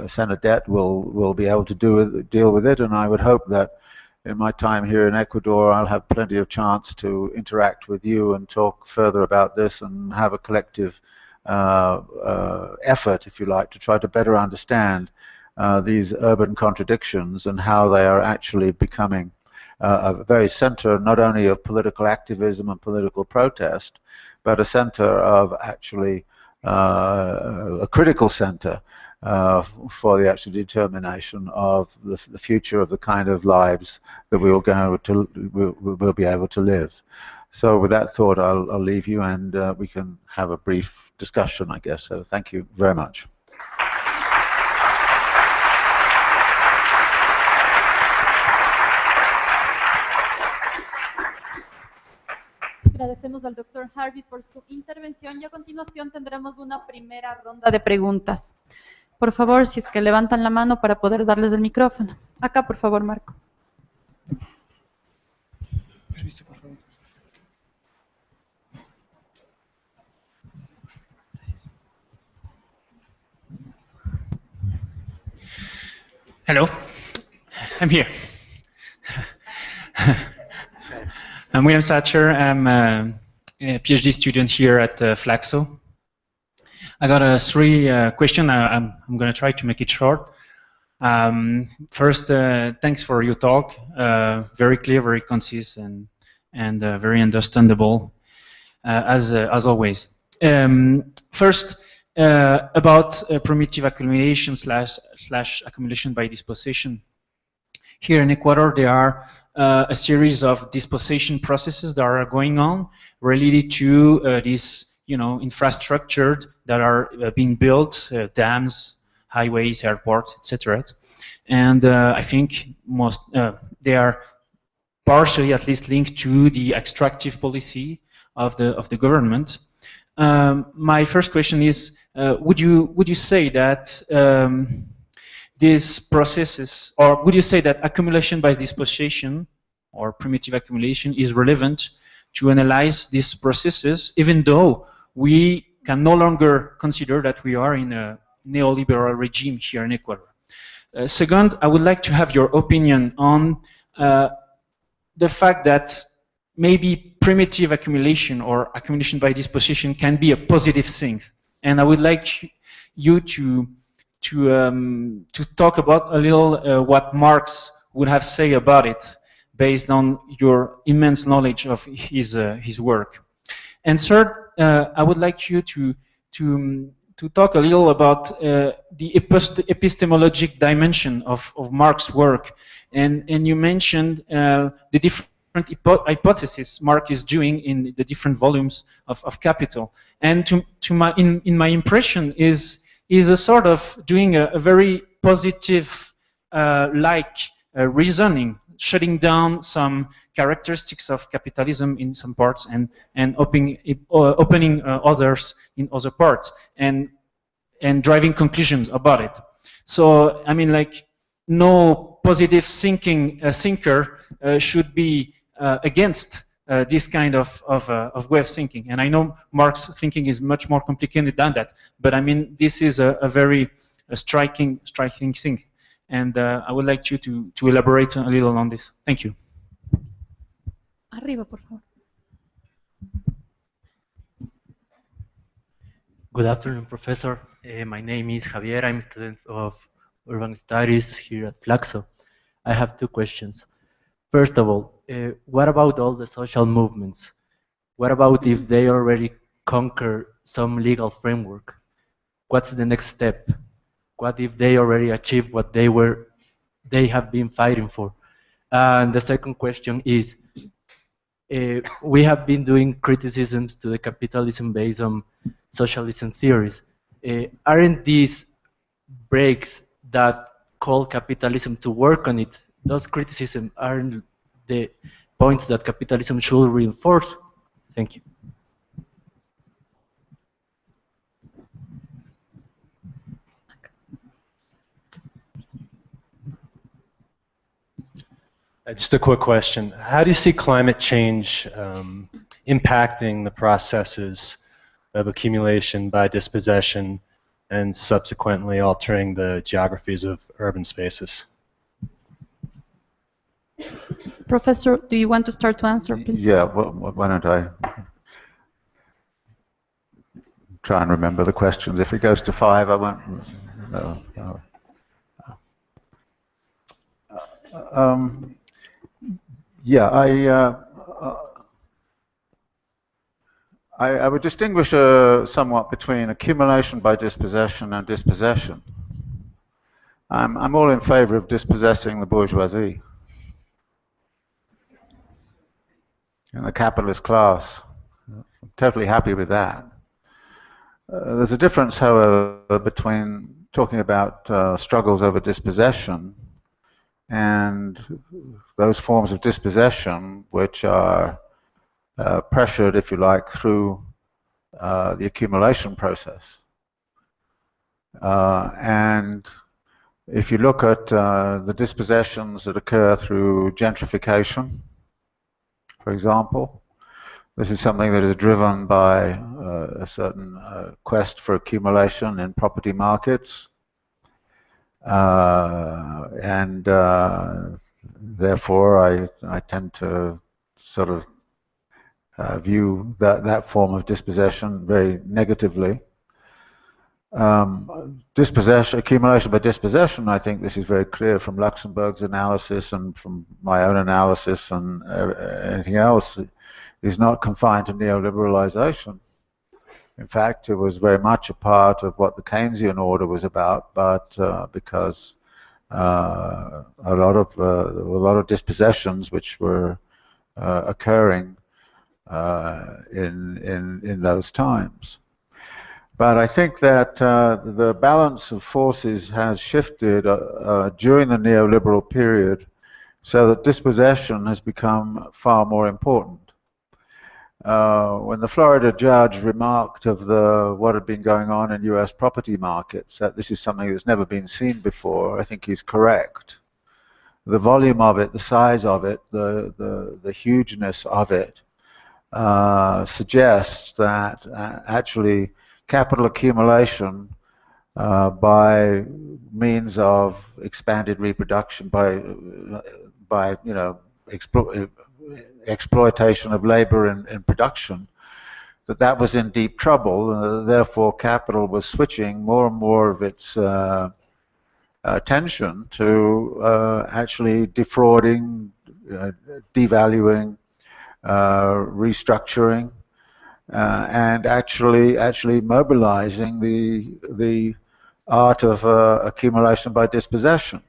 S3: Senadet, will be able to deal with it, and I would hope that in my time here in Ecuador I'll have plenty of chance to interact with you and talk further about this and have a collective effort, if you like, to try to better understand these urban contradictions and how they are actually becoming a very center not only of political activism and political protest, but a center of actually a critical center for the actual determination of the future of the kind of lives that we'll be able to live. So with that thought, I'll leave you, and we can have a brief discussion, I guess. So thank you very much.
S4: Agradecemos al doctor Harvey por su intervención y a continuación tendremos una primera ronda de preguntas. Por favor, si es que levantan la mano para poder darles el micrófono. Acá, por favor, Marco.
S5: Permiso, por favor. Hello, I'm here. I'm William Satcher. I'm a PhD student here at Flaxo. I got three questions. I'm going to try to make it short. First, thanks for your talk. Very clear, very concise, and very understandable, as always. First, about primitive accumulation slash accumulation by dispossession. Here in Ecuador, there are a series of dispossession processes that are going on related to this, infrastructure that are being built, dams, highways, airports, etc. And I think they are partially, at least, linked to the extractive policy of the government. My first question is: would you say that these processes, or would you say that accumulation by dispossession or primitive accumulation is relevant to analyze these processes, even though we can no longer consider that we are in a neoliberal regime here in Ecuador? Second, I would like to have your opinion on the fact that maybe primitive accumulation or accumulation by dispossession can be a positive thing, and I would like you to talk about a little what Marx would have said about it, based on your immense knowledge of his work. And third, I would like you to talk a little about the epistemologic dimension of Marx's work, and you mentioned the different hypotheses Marx is doing in the different volumes of Capital, and in my impression is a sort of doing a very positive reasoning, shutting down some characteristics of capitalism in some parts and opening others in other parts, and driving conclusions about it. So I mean, like, no positive thinker should be against this kind of way of thinking. And I know Marx's thinking is much more complicated than that, but I mean, this is a very striking thing. And I would like you to elaborate a little on this. Thank you.
S4: Arriba, por favor.
S6: Good afternoon, Professor. My name is Javier. I'm a student of Urban Studies here at Flaxo. I have two questions. First of all, what about all the social movements? What about if they already conquer some legal framework? What's the next step? What if they already achieved what they have been fighting for? And the second question is, we have been doing criticisms to the capitalism based on socialism theories. Aren't these breaks that call capitalism to work on it, those criticisms aren't the points that capitalism should reinforce? Thank you.
S7: Just a quick question. How do you see climate change impacting the processes of accumulation by dispossession and subsequently altering the geographies of urban spaces?
S4: Professor, do you want to start to answer, please?
S3: Yeah, why don't I try and remember the questions. If it goes to 5, I won't. No. Yeah, I would distinguish somewhat between accumulation by dispossession and dispossession. I'm all in favor of dispossessing the bourgeoisie and the capitalist class. I'm totally happy with that. There's a difference, however, between talking about struggles over dispossession and those forms of dispossession which are pressured, if you like, through the accumulation process. And if you look at the dispossessions that occur through gentrification, for example, this is something that is driven by a certain quest for accumulation in property markets. And therefore I tend to sort of view that form of dispossession very negatively. Accumulation by dispossession, I think this is very clear from Luxemburg's analysis and from my own analysis and anything else, is not confined to neoliberalization. In fact, it was very much a part of what the Keynesian order was about, but because a lot of dispossessions which were occurring in those times. But I think that the balance of forces has shifted during the neoliberal period, so that dispossession has become far more important. When the Florida judge remarked of what had been going on in US property markets, that this is something that's never been seen before, I think he's correct. The volume of it, the size of it, the hugeness of it suggests that actually capital accumulation by means of expanded reproduction, by exploitation of labor in production, that was in deep trouble. Therefore, capital was switching more and more of its attention to actually defrauding, devaluing, restructuring, and actually mobilizing the art of accumulation by dispossession.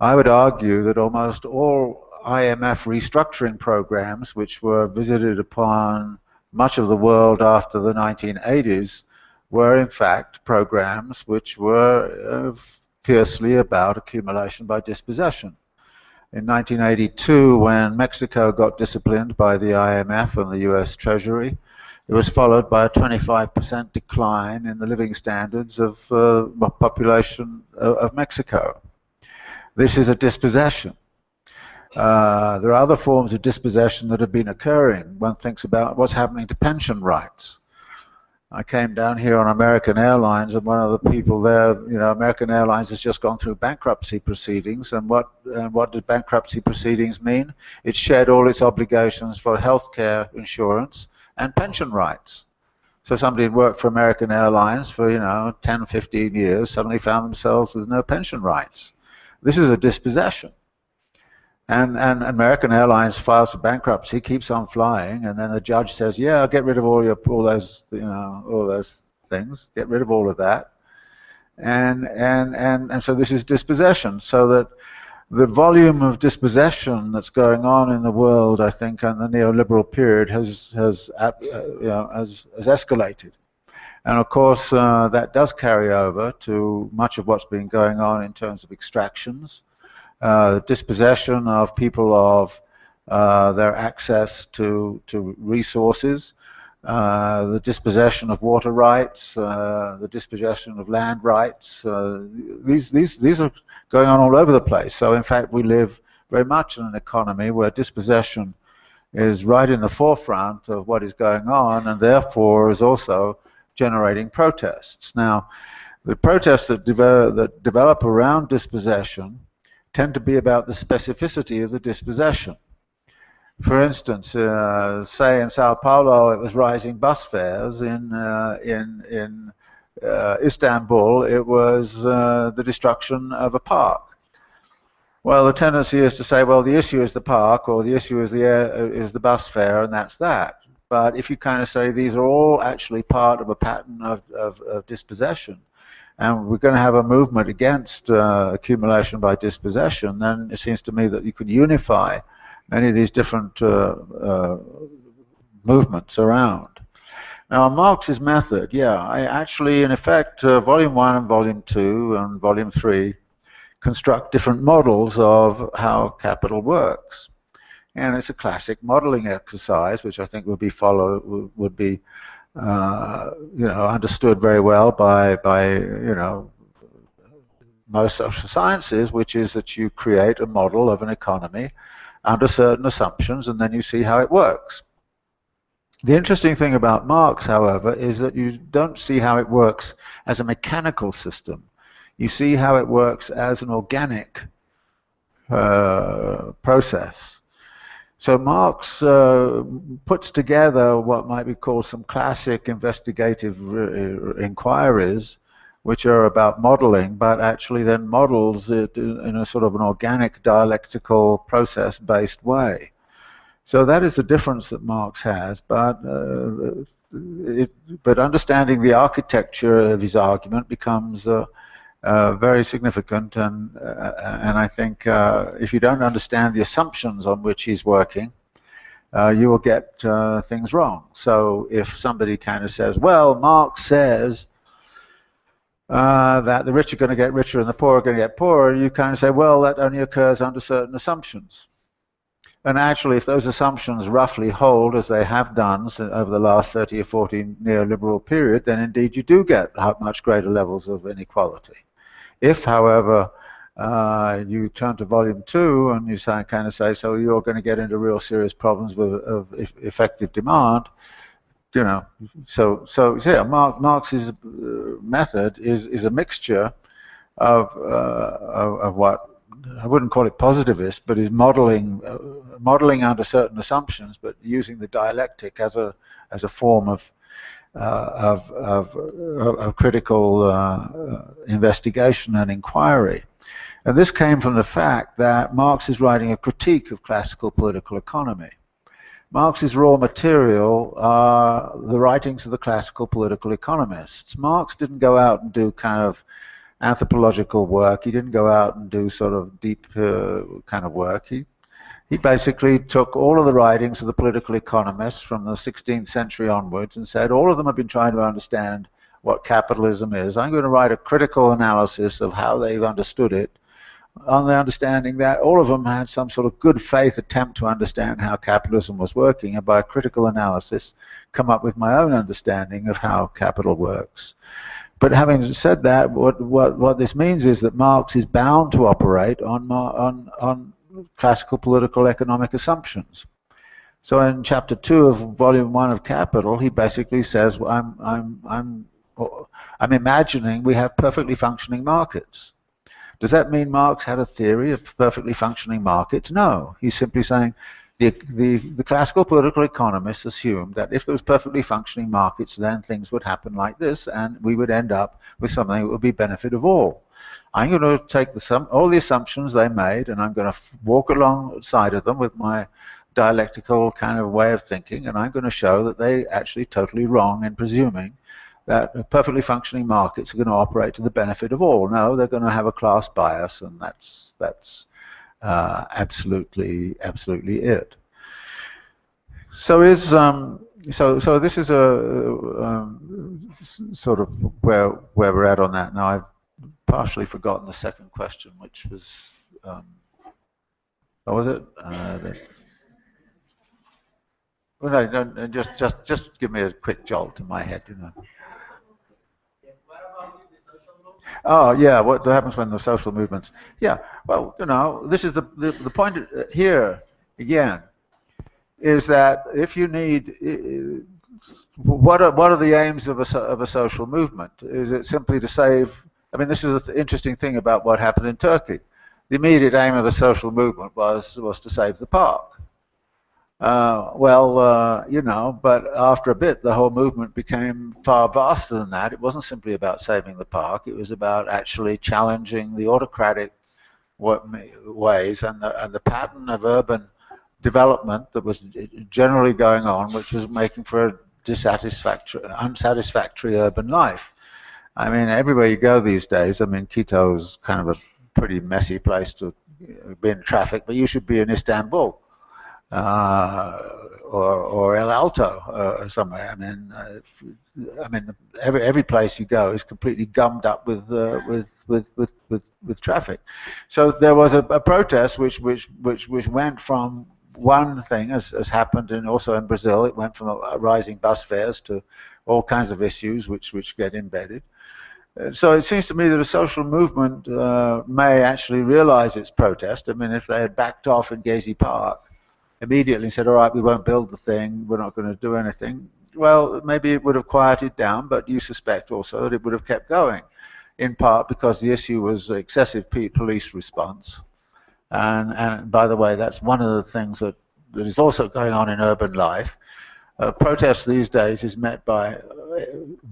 S3: I would argue that almost all IMF restructuring programs, which were visited upon much of the world after the 1980s, were in fact programs which were fiercely about accumulation by dispossession. In 1982, when Mexico got disciplined by the IMF and the US Treasury, it was followed by a 25% decline in the living standards of the population of Mexico. This is a dispossession. There are other forms of dispossession that have been occurring. One thinks about what's happening to pension rights. I came down here on American Airlines, and one of the people there, American Airlines has just gone through bankruptcy proceedings, and what did bankruptcy proceedings mean? It shed all its obligations for healthcare insurance and pension rights. So somebody had worked for American Airlines for 10, 15 years, suddenly found themselves with no pension rights. This is a dispossession. And American Airlines files for bankruptcy, keeps on flying, and then the judge says, "Yeah, I'll get rid of all those things, get rid of all of that," and so this is dispossession. So that the volume of dispossession that's going on in the world, I think, in the neoliberal period has escalated, and of course that does carry over to much of what's been going on in terms of extractions. Dispossession of people of their access to resources, the dispossession of water rights, the dispossession of land rights. These are going on all over the place. So in fact, we live very much in an economy where dispossession is right in the forefront of what is going on, and therefore is also generating protests. Now, the protests that develop around dispossession tend to be about the specificity of the dispossession. For instance, say in Sao Paulo, it was rising bus fares. In Istanbul, it was the destruction of a park. Well, the tendency is to say, well, the issue is the park, or the issue is the bus fare, and that's that. But if you kind of say these are all actually part of a pattern of dispossession, and we're going to have a movement against accumulation by dispossession, then it seems to me that you could unify many of these different movements around. Now, Marx's method, yeah, I actually, in effect, Volume 1 and Volume 2 and Volume 3 construct different models of how capital works. And it's a classic modeling exercise, which I think would be understood very well by most social sciences, which is that you create a model of an economy under certain assumptions, and then you see how it works. The interesting thing about Marx, however, is that you don't see how it works as a mechanical system. You see how it works as an organic process. So Marx puts together what might be called some classic investigative inquiries, which are about modeling, but actually then models it in a sort of an organic dialectical process-based way. So that is the difference that Marx has, but understanding the architecture of his argument becomes very significant, and I think if you don't understand the assumptions on which he's working, you will get things wrong. So if somebody kind of says, well, Marx says that the rich are going to get richer and the poor are going to get poorer, you kind of say, well, that only occurs under certain assumptions. And actually, if those assumptions roughly hold, as they have done over the last 30 or 40 neoliberal period, then indeed you do get much greater levels of inequality. If, however, you turn to Volume 2 and you kind of say, so you're going to get into real serious problems of effective demand, so yeah, Marx's method is a mixture of what I wouldn't call it positivist, but is modeling under certain assumptions, but using the dialectic as a form of critical investigation and inquiry. And this came from the fact that Marx is writing a critique of classical political economy. Marx's raw material are the writings of the classical political economists. Marx didn't go out and do kind of anthropological work. He didn't go out and do sort of deep kind of work. He basically took all of the writings of the political economists from the 16th century onwards and said, all of them have been trying to understand what capitalism is. I'm going to write a critical analysis of how they've understood it, on the understanding that all of them had some sort of good faith attempt to understand how capitalism was working, and by a critical analysis come up with my own understanding of how capital works. But having said that, what this means is that Marx is bound to operate on classical political economic assumptions. So in Chapter 2 of Volume 1 of Capital, he basically says, I'm imagining we have perfectly functioning markets. Does that mean Marx had a theory of perfectly functioning markets? No. He's simply saying the classical political economists assumed that if there was perfectly functioning markets, then things would happen like this, and we would end up with something that would be benefit of all. I'm going to take all the assumptions they made, and I'm going to walk alongside of them with my dialectical kind of way of thinking, and I'm going to show that they're actually totally wrong in presuming that perfectly functioning markets are going to operate to the benefit of all. No, they're going to have a class bias, and that's absolutely it. So so this is a sort of where we're at on that. Now I've partially forgotten the second question, which was what was it? Well, no, just give me a quick jolt in my head, Oh, yeah, what happens when the social movements... Yeah, well, you know, this is the point here, again, is that if you need... What are the aims of a social movement? Is it simply to save... I mean, this is the interesting thing about what happened in Turkey. The immediate aim of the social movement was to save the park. You know, but after a bit, the whole movement became far vaster than that. It wasn't simply about saving the park. It was about actually challenging the autocratic ways and the pattern of urban development that was generally going on, which was making for a unsatisfactory urban life. I mean, everywhere you go these days, I mean, Quito's kind of a pretty messy place to be in traffic, but you should be in Istanbul. Or El Alto or somewhere. I mean, every place you go is completely gummed up with traffic. So there was a protest which went from one thing, as happened also in Brazil. It went from rising bus fares to all kinds of issues which get embedded. So it seems to me that a social movement may actually realize its protest. I mean, if they had backed off in Gezi Park immediately said, all right, we won't build the thing, we're not going to do anything, well, maybe it would have quieted down, but you suspect also that it would have kept going, in part because the issue was excessive police response. And by the way, that's one of the things that is also going on in urban life. Protest these days is met by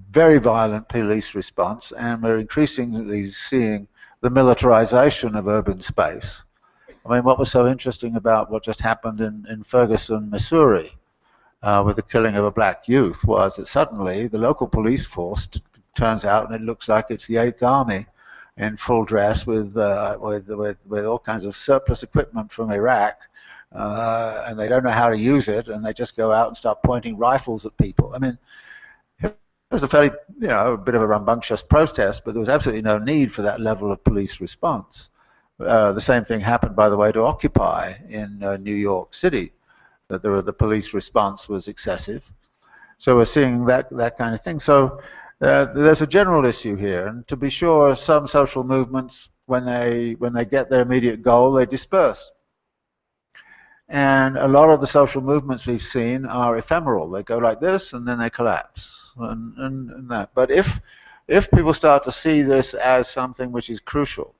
S3: very violent police response, and we're increasingly seeing the militarization of urban space. I mean, what was so interesting about what just happened in Ferguson, Missouri, with the killing of a black youth, was that suddenly the local police force turns out, and it looks like it's the 8th Army in full dress with all kinds of surplus equipment from Iraq, and they don't know how to use it, and they just go out and start pointing rifles at people. I mean, it was a fairly, you know, a bit of a rambunctious protest, but there was absolutely no need for that level of police response. The same thing happened, by the way, to Occupy in New York City, that the police response was excessive. So we're seeing that kind of thing. So there's a general issue here, and to be sure, some social movements, when they get their immediate goal, they disperse. And a lot of the social movements we've seen are ephemeral. They go like this, and then they collapse, and that. But if people start to see this as something which is crucial,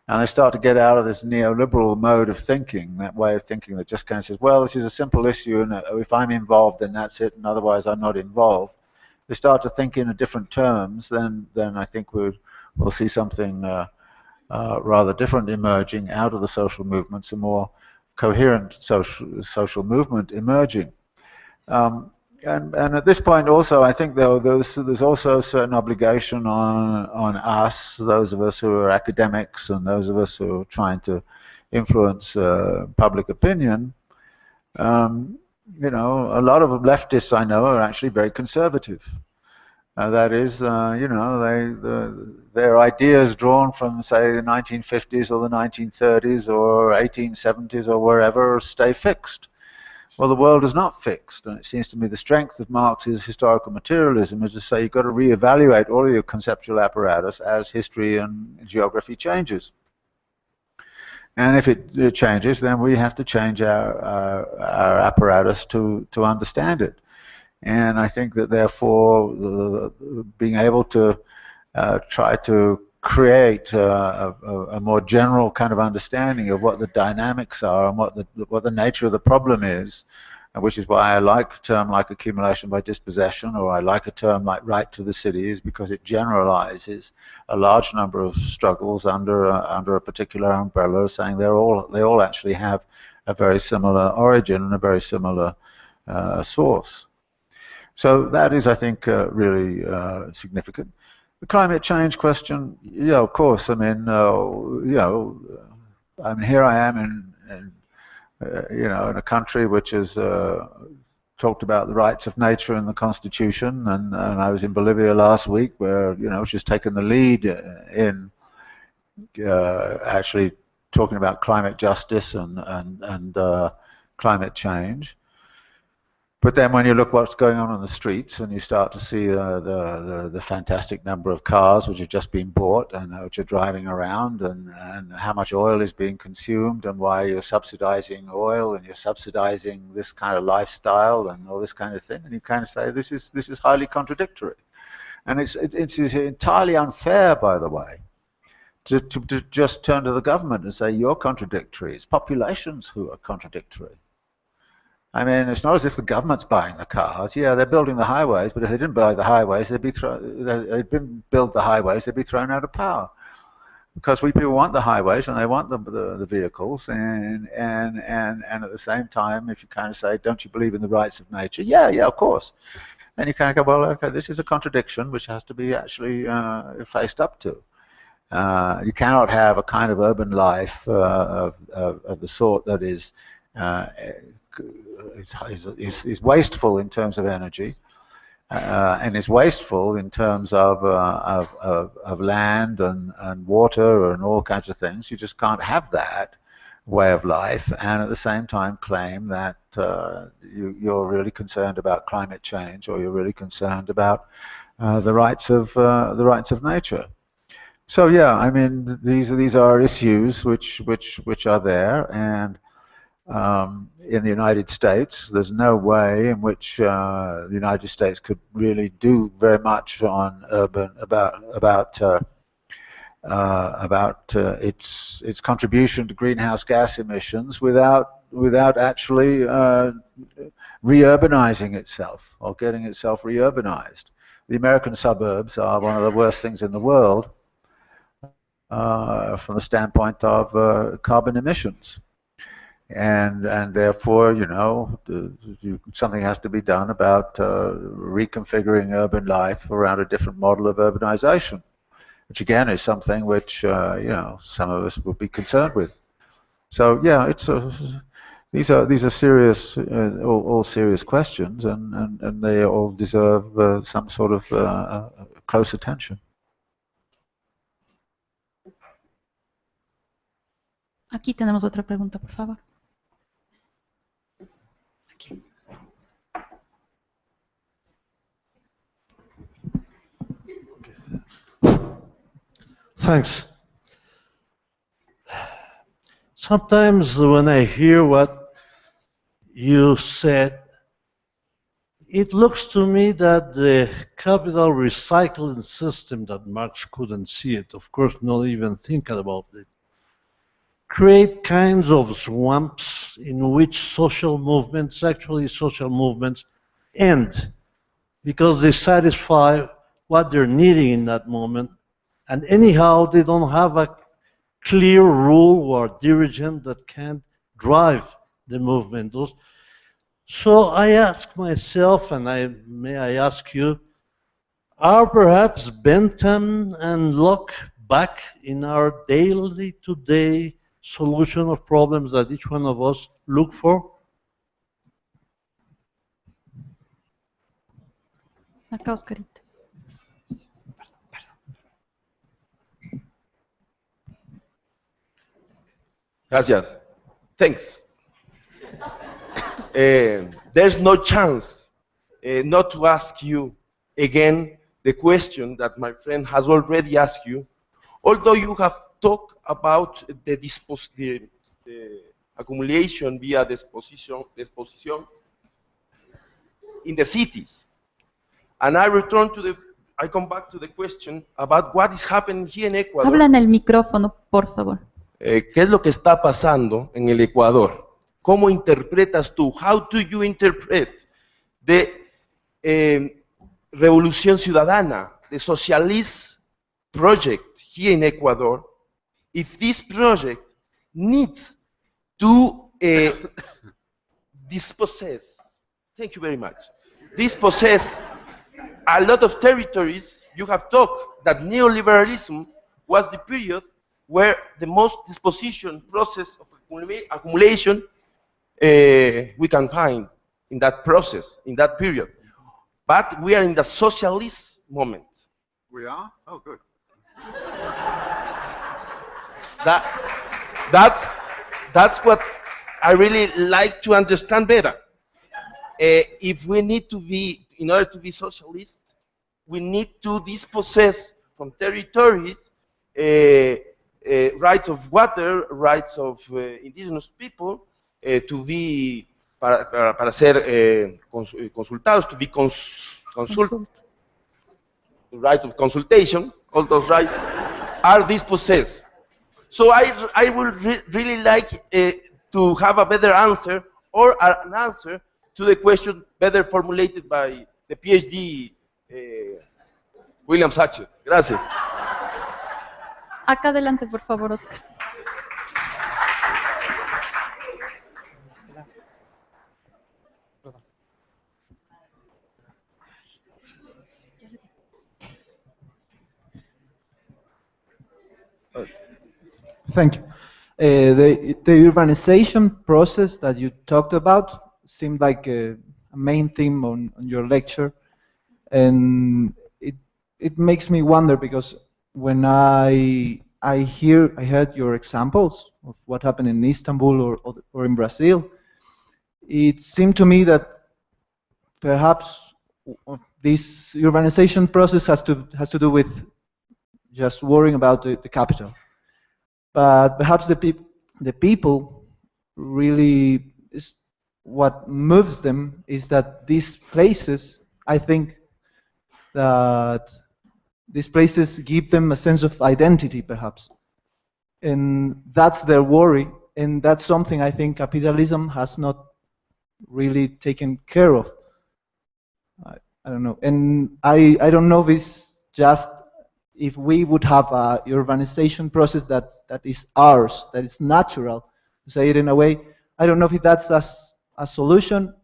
S3: and they start to get out of this neoliberal mode of thinking, that way of thinking that just kind of says, well, this is a simple issue, and if I'm involved, then that's it, and otherwise I'm not involved. They start to think in different terms, then I think we'll see something rather different emerging out of the social movements, a more coherent social movement emerging. And at this point also, I think there's also a certain obligation on us, those of us who are academics and those of us who are trying to influence public opinion. You know, a lot of leftists I know are actually very conservative. That is, you know, their ideas drawn from, say, the 1950s or the 1930s or 1870s or wherever stay fixed. Well, the world is not fixed, and it seems to me the strength of Marx's historical materialism is to say you've got to reevaluate all of your conceptual apparatus as history and geography changes. And if it changes, then we have to change our apparatus to understand it. And I think that therefore being able to try to create a more general kind of understanding of what the dynamics are and what the nature of the problem is, which is why I like a term like accumulation by dispossession, or I like a term like right to the cities, because it generalizes a large number of struggles under a particular umbrella, saying they all actually have a very similar origin and a very similar source. So that is, I think, really significant. The climate change question, yeah, of course. I mean, you know, I mean, here I am in you know, in a country which has talked about the rights of nature in the Constitution, and I was in Bolivia last week, where, you know, she's taken the lead in actually talking about climate justice and climate change. But then when you look what's going on the streets and you start to see the fantastic number of cars which have just been bought and which are driving around, and how much oil is being consumed, and why you're subsidizing oil and you're subsidizing this kind of lifestyle and all this kind of thing, and you kind of say this is highly contradictory. And it's entirely unfair, by the way, to just turn to the government and say you're contradictory. It's populations who are contradictory. I mean, it's not as if the government's buying the cars. Yeah, they're building the highways, but if they didn't buy the highways, they'd build the highways, they'd be thrown out of power. Because people want the highways and they want the vehicles, and at the same time, if you kind of say, don't you believe in the rights of nature? Yeah, of course. Then you kind of go, well, okay, this is a contradiction which has to be actually faced up to. You cannot have a kind of urban life of the sort that is wasteful in terms of energy, and is wasteful in terms of land and water and all kinds of things. You just can't have that way of life and at the same time claim that you're really concerned about climate change, or you're really concerned about the rights of nature. So yeah, I mean, these are issues which are there, and in the United States, there's no way in which the United States could really do very much on about its contribution to greenhouse gas emissions without actually reurbanizing itself, or getting itself reurbanized. The American suburbs are one of the worst things in the world from the standpoint of carbon emissions. And therefore, something has to be done about reconfiguring urban life around a different model of urbanization, which again is something which some of us would be concerned with. So yeah, these are serious, all serious questions, and they all deserve some sort of close attention.
S4: Aquí tenemos otra pregunta, por favor. Aquí.
S8: Thanks. Sometimes when I hear what you said, it looks to me that the capital recycling system that Marx couldn't see it, of course, not even thinking about it, create kinds of swamps in which social movements end because they satisfy what they're needing in that moment, and anyhow they don't have a clear rule or dirigent that can drive the movement. So I ask myself, and may I ask you, are perhaps Bentham and Locke back in our daily today solution of problems that each one of us look for?
S4: Acá, Oscarito.
S9: Gracias. Thanks. There's no chance not to ask you again the question that my friend has already asked you, although you have talked about the accumulation via disposition in the cities. And I come back to the question about what is happening here in Ecuador.
S4: Habla en el micrófono, por favor.
S9: ¿Qué es lo que está pasando en el Ecuador? ¿Cómo interpretas tú? How do you interpret the revolución ciudadana, the socialist project here in Ecuador, if this project needs to dispossess, thank you very much, dispossess a lot of territories? You have talked that neoliberalism was the period where the most disposition process of accumulation we can find in that process, in that period. But we are in the socialist moment.
S1: We are? Oh, good.
S9: That's what I really like to understand better. if we need to be, in order to be socialist, we need to dispossess from territories rights of water, rights of indigenous people, to be, para ser consultados, to be consulted, the right of consultation, all those rights are dispossessed. So I would really like to have a better answer, or an answer to the question better formulated by the PhD William Sacher. Gracias.
S4: Acá adelante, por favor, Oscar.
S10: Thank you. The urbanization process that you talked about seemed like a main theme on your lecture, and it makes me wonder, because when I heard your examples of what happened in Istanbul or in Brazil, it seemed to me that perhaps this urbanization process has to do with just worrying about the capital. But perhaps the people really, is what moves them is that these places, I think that these places give them a sense of identity, perhaps. And that's their worry, and that's something I think capitalism has not really taken care of. I don't know. And I don't know if it's just, if we would have a urbanization process that is ours, that is natural, to say it in a way. I don't know if that's a solution,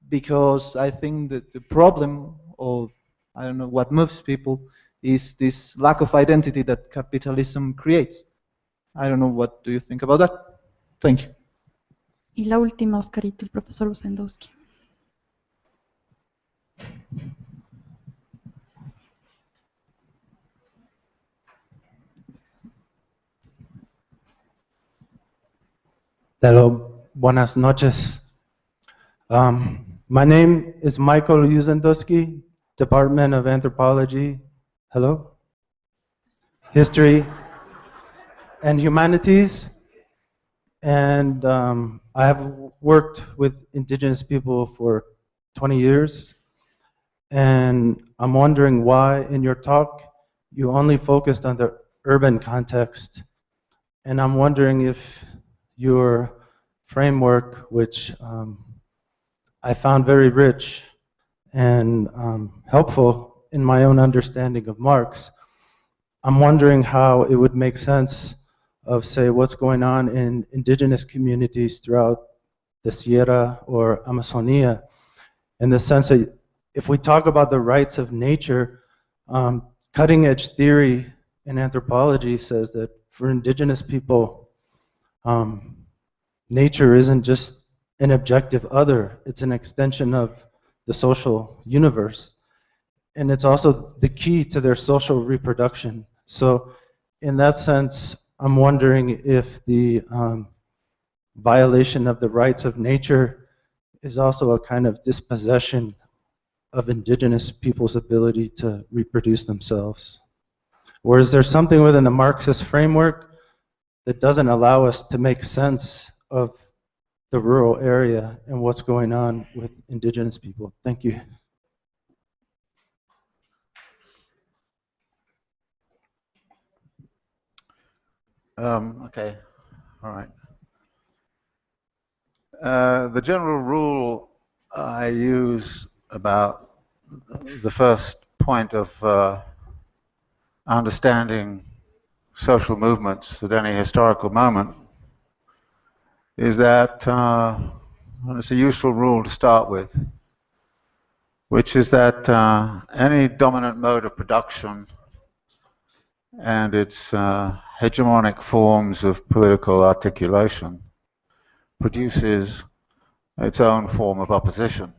S10: because I think that the problem of, I don't know, what moves people is this lack of identity that capitalism creates. I don't know, what do you think about that? Thank you.
S4: Y la última, Oscarito, el profesor Usendowski.
S11: Hello, buenas noches. My name is Michael Usendowski, Department of Anthropology. Hello? History and Humanities. And I have worked with indigenous people for 20 years. And I'm wondering why in your talk you only focused on the urban context. And I'm wondering if your framework, which I found very rich and helpful in my own understanding of Marx, I'm wondering how it would make sense of, say, what's going on in indigenous communities throughout the Sierra or Amazonia, in the sense that if we talk about the rights of nature, cutting-edge theory in anthropology says that for indigenous people, nature isn't just an objective other, it's an extension of the social universe. And it's also the key to their social reproduction. So in that sense, I'm wondering if the violation of the rights of nature is also a kind of dispossession of indigenous people's ability to reproduce themselves. Or is there something within the Marxist framework that doesn't allow us to make sense of the rural area and what's going on with indigenous people? Thank you.
S1: Okay, all right. The general rule I use about the first point of understanding social movements at any historical moment is that it's a useful rule to start with, which is that any dominant mode of production and its hegemonic forms of political articulation produces its own form of opposition.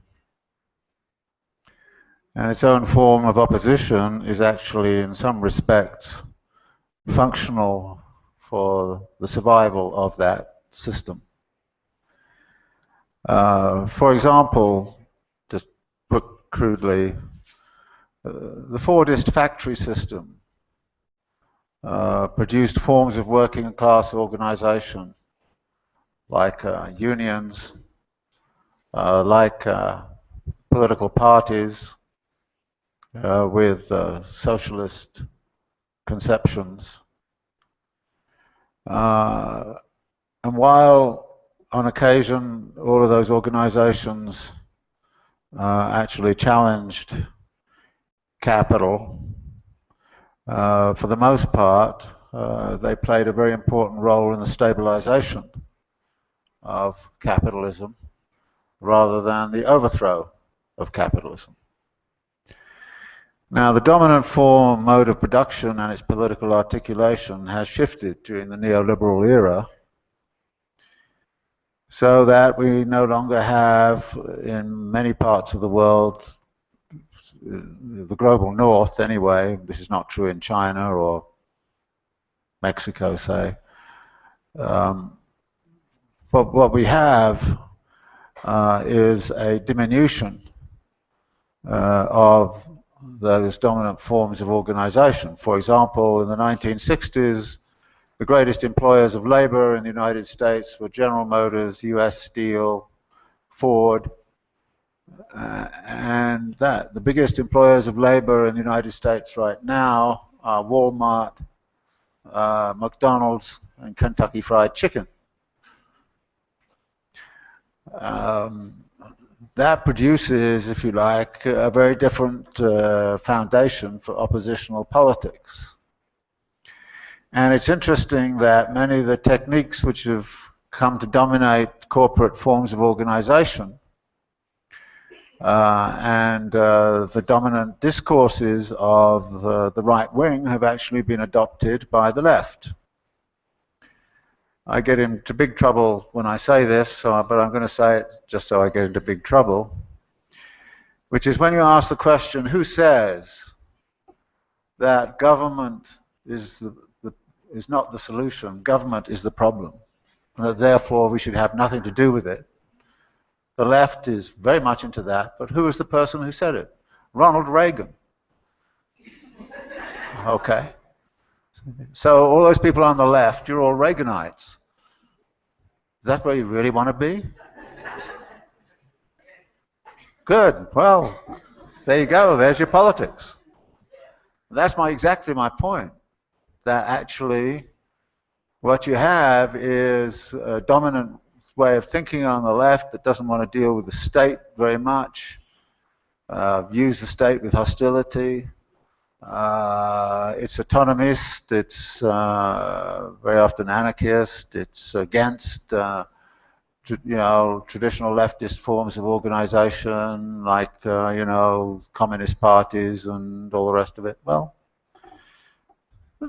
S1: And its own form of opposition is actually, in some respects, functional for the survival of that system.
S3: For example, just put crudely, the Fordist factory system produced forms of working class organization like unions, like political parties with socialist conceptions. And while on occasion all of those organizations actually challenged capital, for the most part, they played a very important role in the stabilization of capitalism rather than the overthrow of capitalism. Now, the dominant mode of production and its political articulation has shifted during the neoliberal era, so that we no longer have, in many parts of the world, the global north anyway, this is not true in China or Mexico, say, but what we have is a diminution of those dominant forms of organization. For example, in the 1960s, the greatest employers of labor in the United States were General Motors, US Steel, Ford, and the biggest employers of labor in the United States right now are Walmart, McDonald's, and Kentucky Fried Chicken. That produces, if you like, a very different foundation for oppositional politics. And it's interesting that many of the techniques which have come to dominate corporate forms of organization and the dominant discourses of the right wing have actually been adopted by the left. I get into big trouble when I say this, but I'm going to say it just so I get into big trouble, which is when you ask the question, who says that government is not the solution, government is the problem, and that therefore we should have nothing to do with it. The left is very much into that, but who is the person who said it? Ronald Reagan. Okay. So all those people on the left, you're all Reaganites. Is that where you really want to be? Good. Well, there you go. There's your politics. That's exactly my point. That actually what you have is a dominant way of thinking on the left that doesn't want to deal with the state very much, views the state with hostility. It's autonomist, it's very often anarchist, it's against traditional leftist forms of organization like communist parties and all the rest of it. Well,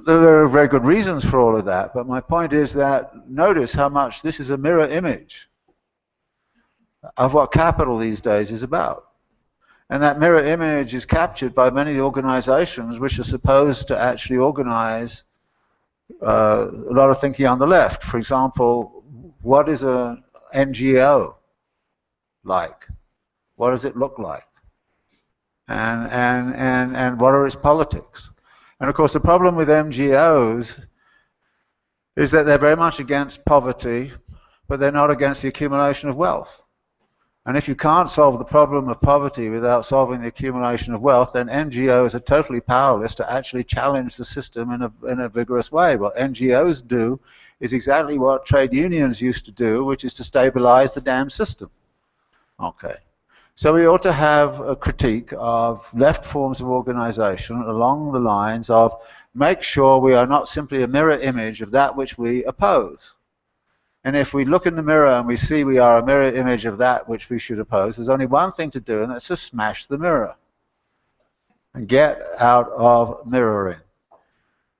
S3: there are very good reasons for all of that, but my point is that notice how much this is a mirror image of what capital these days is about. And that mirror image is captured by many organizations which are supposed to actually organize a lot of thinking on the left. For example, what is an NGO like? What does it look like? And what are its politics? And of course, the problem with NGOs is that they're very much against poverty, but they're not against the accumulation of wealth. And if you can't solve the problem of poverty without solving the accumulation of wealth, then NGOs are totally powerless to actually challenge the system in a vigorous way. What NGOs do is exactly what trade unions used to do, which is to stabilize the damn system. Okay. So we ought to have a critique of left forms of organization along the lines of make sure we are not simply a mirror image of that which we oppose. And if we look in the mirror and we see we are a mirror image of that which we should oppose, there's only one thing to do, and that's to smash the mirror and get out of mirroring.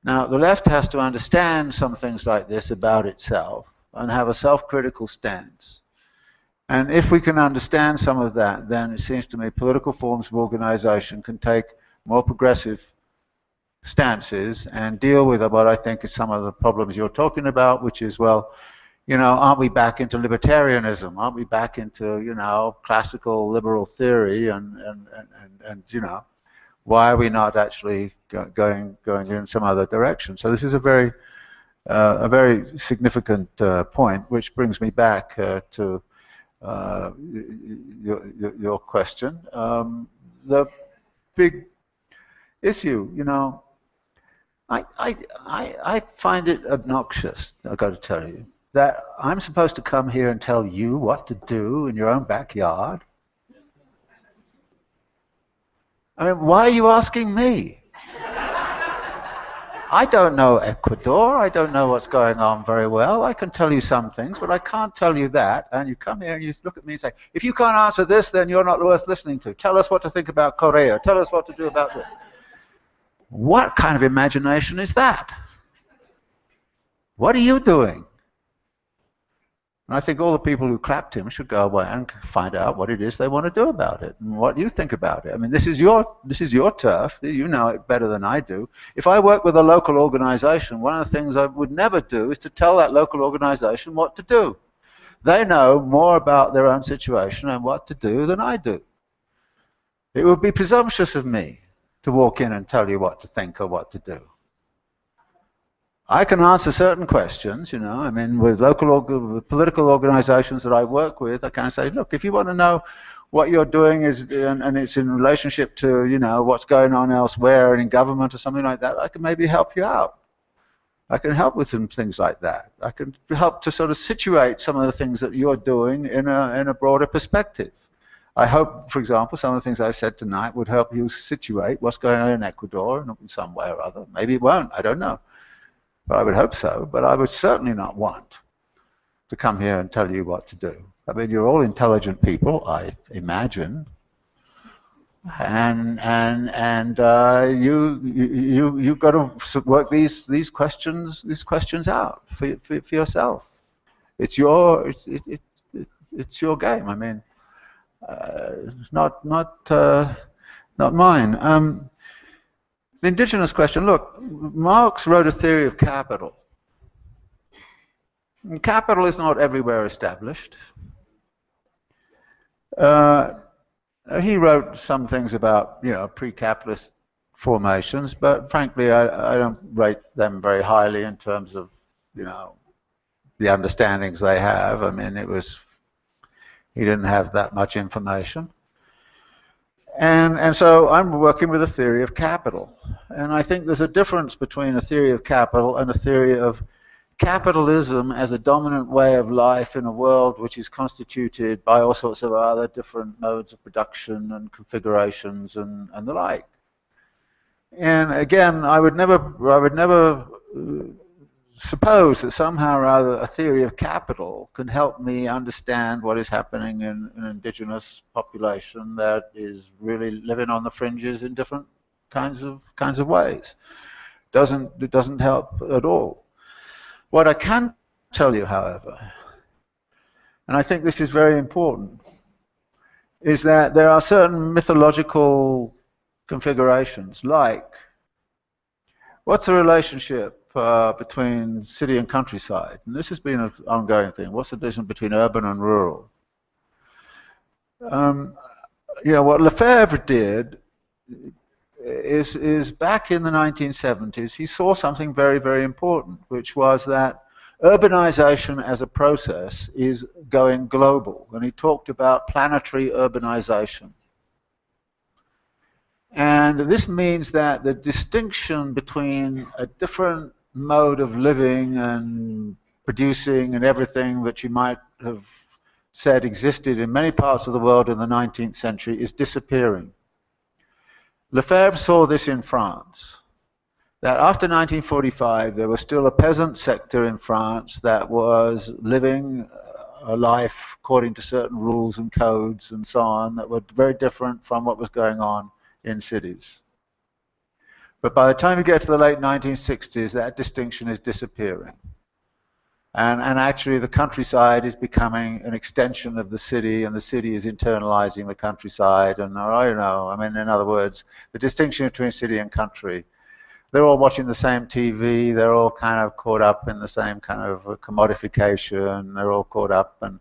S3: Now, the left has to understand some things like this about itself and have a self-critical stance. And if we can understand some of that, then it seems to me political forms of organization can take more progressive stances and deal with what I think is some of the problems you're talking about, which is, well, you know, aren't we back into libertarianism? Aren't we back into, you know, classical liberal theory? And you know, why are we not actually going in some other direction? So this is a very significant point, which brings me back to your question. The big issue, you know, I find it obnoxious, I've got to tell you, that I'm supposed to come here and tell you what to do in your own backyard. I mean, why are you asking me? I don't know Ecuador. I don't know what's going on very well. I can tell you some things, but I can't tell you that. And you come here and you look at me and say, if you can't answer this, then you're not worth listening to. Tell us what to think about Korea. Tell us what to do about this. What kind of imagination is that? What are you doing? And I think all the people who clapped him should go away and find out what it is they want to do about it and what you think about it. I mean, this is your turf. You know it better than I do. If I work with a local organization, one of the things I would never do is to tell that local organization what to do. They know more about their own situation and what to do than I do. It would be presumptuous of me to walk in and tell you what to think or what to do. I can answer certain questions, you know. I mean, with political organizations that I work with, I can say, look, if you want to know what you're doing is, and it's in relationship to, you know, what's going on elsewhere and in government or something like that, I can maybe help you out. I can help with some things like that. I can help to sort of situate some of the things that you're doing in a broader perspective. I hope, for example, some of the things I've said tonight would help you situate what's going on in Ecuador in some way or other. Maybe it won't, I don't know. But I would hope so. But I would certainly not want to come here and tell you what to do. I mean, you're all intelligent people, I imagine, and you've got to work these questions out for yourself. It's your game. I mean, not mine. The indigenous question, look, Marx wrote a theory of capital. And capital is not everywhere established. He wrote some things about, you know, pre-capitalist formations, but frankly, I don't rate them very highly in terms of, you know, the understandings they have. I mean, he didn't have that much information. And so I'm working with a theory of capital. And I think there's a difference between a theory of capital and a theory of capitalism as a dominant way of life in a world which is constituted by all sorts of other different modes of production and configurations and the like. And again, I would never suppose that somehow or other a theory of capital can help me understand what is happening in an indigenous population that is really living on the fringes in different kinds of ways. It doesn't help at all. What I can tell you, however, and I think this is very important, is that there are certain mythological configurations, like what's the relationship between city and countryside? And this has been an ongoing thing. What's the difference between urban and rural? You know, what Lefebvre did is back in the 1970s, he saw something very, very important, which was that urbanization as a process is going global. And he talked about planetary urbanization. And this means that the distinction between a different mode of living and producing and everything that you might have said existed in many parts of the world in the 19th century is disappearing. Lefebvre saw this in France, that after 1945 there was still a peasant sector in France that was living a life according to certain rules and codes and so on that were very different from what was going on in cities. But by the time you get to the late 1960s, that distinction is disappearing. And actually the countryside is becoming an extension of the city, and the city is internalizing the countryside. And I don't know, I mean, in other words, the distinction between city and country they're all watching the same TV, they're all kind of caught up in the same kind of commodification, they're all caught up, and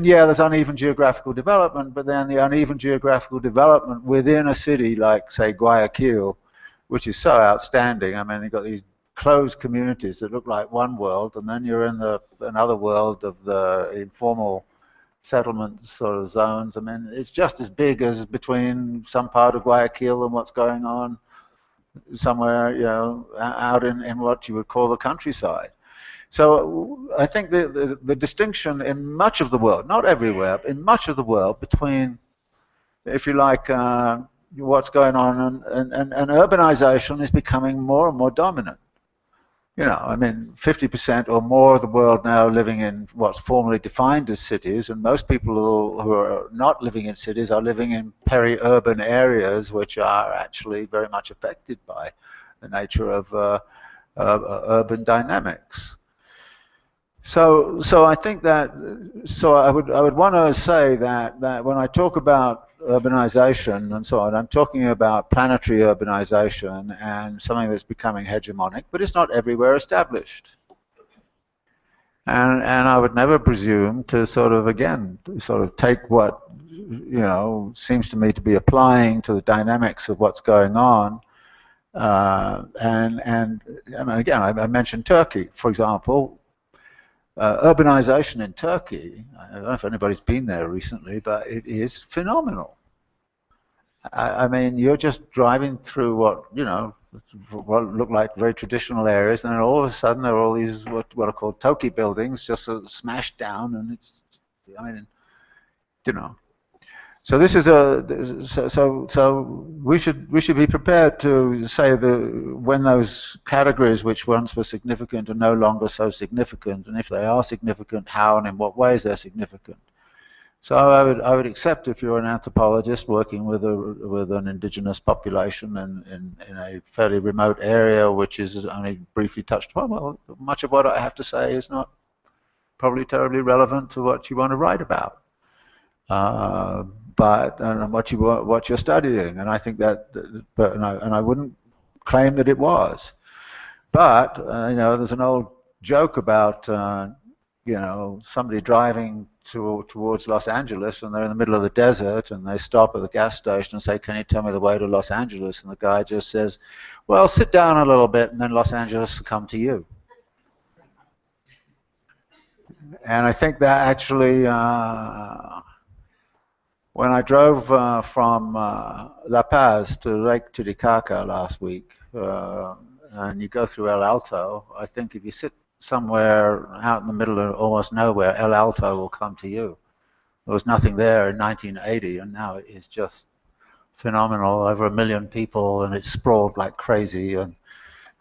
S3: yeah, there's uneven geographical development, but then the uneven geographical development within a city like, say, Guayaquil, which is so outstanding. I mean, you've got these closed communities that look like one world, and then you're in another world of the informal settlement sort of zones. I mean, it's just as big as between some part of Guayaquil and what's going on somewhere, you know, out in what you would call the countryside. So I think the distinction in much of the world, not everywhere, but in much of the world, between, if you like, what's going on, and urbanization is becoming more and more dominant. You know, I mean, 50% or more of the world now living in what's formerly defined as cities, and most people who are not living in cities are living in peri-urban areas, which are actually very much affected by the nature of urban dynamics. So I think that, so I would want to say that when I talk about urbanization and so on, I'm talking about planetary urbanization and something that's becoming hegemonic, but it's not everywhere established. And I would never presume to sort of, again, sort of take what, you know, seems to me to be applying to the dynamics of what's going on. And again, I mentioned Turkey, for example. Urbanization in Turkey, I don't know if anybody's been there recently, but it is phenomenal. I mean, you're just driving through what, you know, what look like very traditional areas, and then all of a sudden there are all these what are called toki buildings just sort of smashed down, and it's, I mean, you know. So this is so we should be prepared to say that when those categories which once were significant are no longer so significant, and if they are significant, how and in what ways they're significant. So I would accept, if you're an anthropologist working with an indigenous population in a fairly remote area which is only briefly touched upon, well, much of what I have to say is not probably terribly relevant to what you want to write about. But what you're studying, and I think that, and I wouldn't claim that it was. But you know, there's an old joke about you know, somebody driving towards Los Angeles, and they're in the middle of the desert, and they stop at the gas station and say, "Can you tell me the way to Los Angeles?" And the guy just says, "Well, sit down a little bit, and then Los Angeles will come to you." And I think that actually. When I drove from La Paz to Lake Titicaca last week, and you go through El Alto, I think if you sit somewhere out in the middle of almost nowhere, El Alto will come to you. There was nothing there in 1980, and now it is just phenomenal. Over 1 million people, and it's sprawled like crazy, and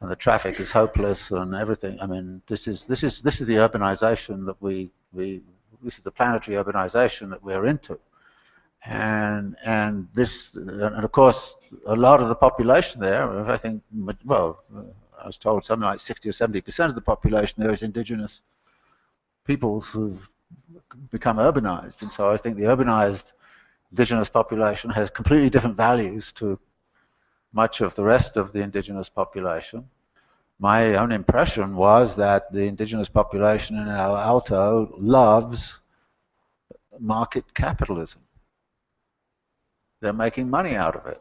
S3: the traffic is hopeless, and everything. I mean, this is the urbanization that this is the planetary urbanization that we're into. And of course, a lot of the population there, I think, well, I was told something like 60 or 70% of the population there is indigenous peoples who've become urbanized. And so I think the urbanized indigenous population has completely different values to much of the rest of the indigenous population. My own impression was that the indigenous population in El Alto loves market capitalism. They're making money out of it,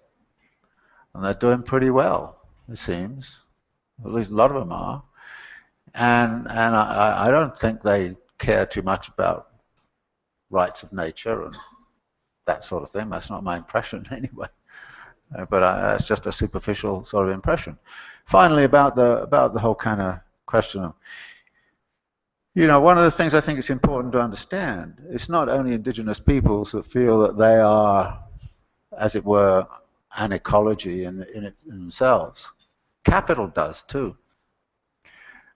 S3: and they're doing pretty well, it seems. At least a lot of them are. And I don't think they care too much about rights of nature and that sort of thing. That's not my impression anyway. But that's just a superficial sort of impression. Finally, about the whole kind of question of, you know, one of the things I think it's important to understand, it's not only indigenous peoples that feel that they are, as it were, an ecology in themselves. Capital does too.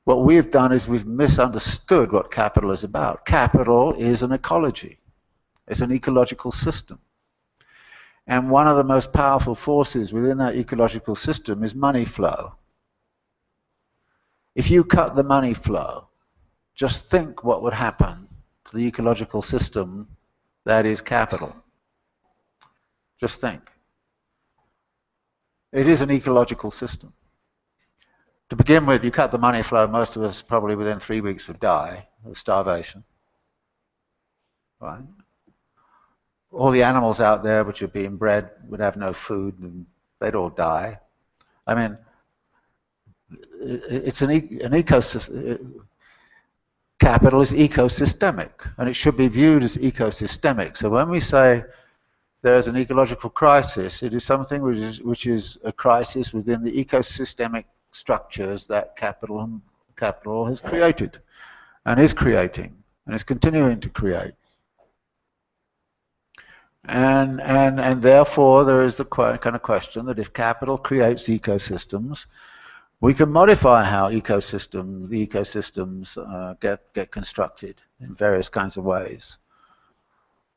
S3: What we've done is we've misunderstood what capital is about. Capital is an ecology. It's an ecological system. And one of the most powerful forces within that ecological system is money flow. If you cut the money flow, just think what would happen to the ecological system that is capital. Just think. It is an ecological system. To begin with, you cut the money flow, most of us probably within 3 weeks would die of starvation. Right? All the animals out there which are being bred would have no food and they'd all die. I mean, it's an ecosystem. Capital is ecosystemic, and it should be viewed as ecosystemic. So when we say there is an ecological crisis, it is something which is a crisis within the ecosystemic structures that capital has created, and is creating, and is continuing to create. And therefore there is the kind of question that if capital creates ecosystems, we can modify how the ecosystems get constructed in various kinds of ways.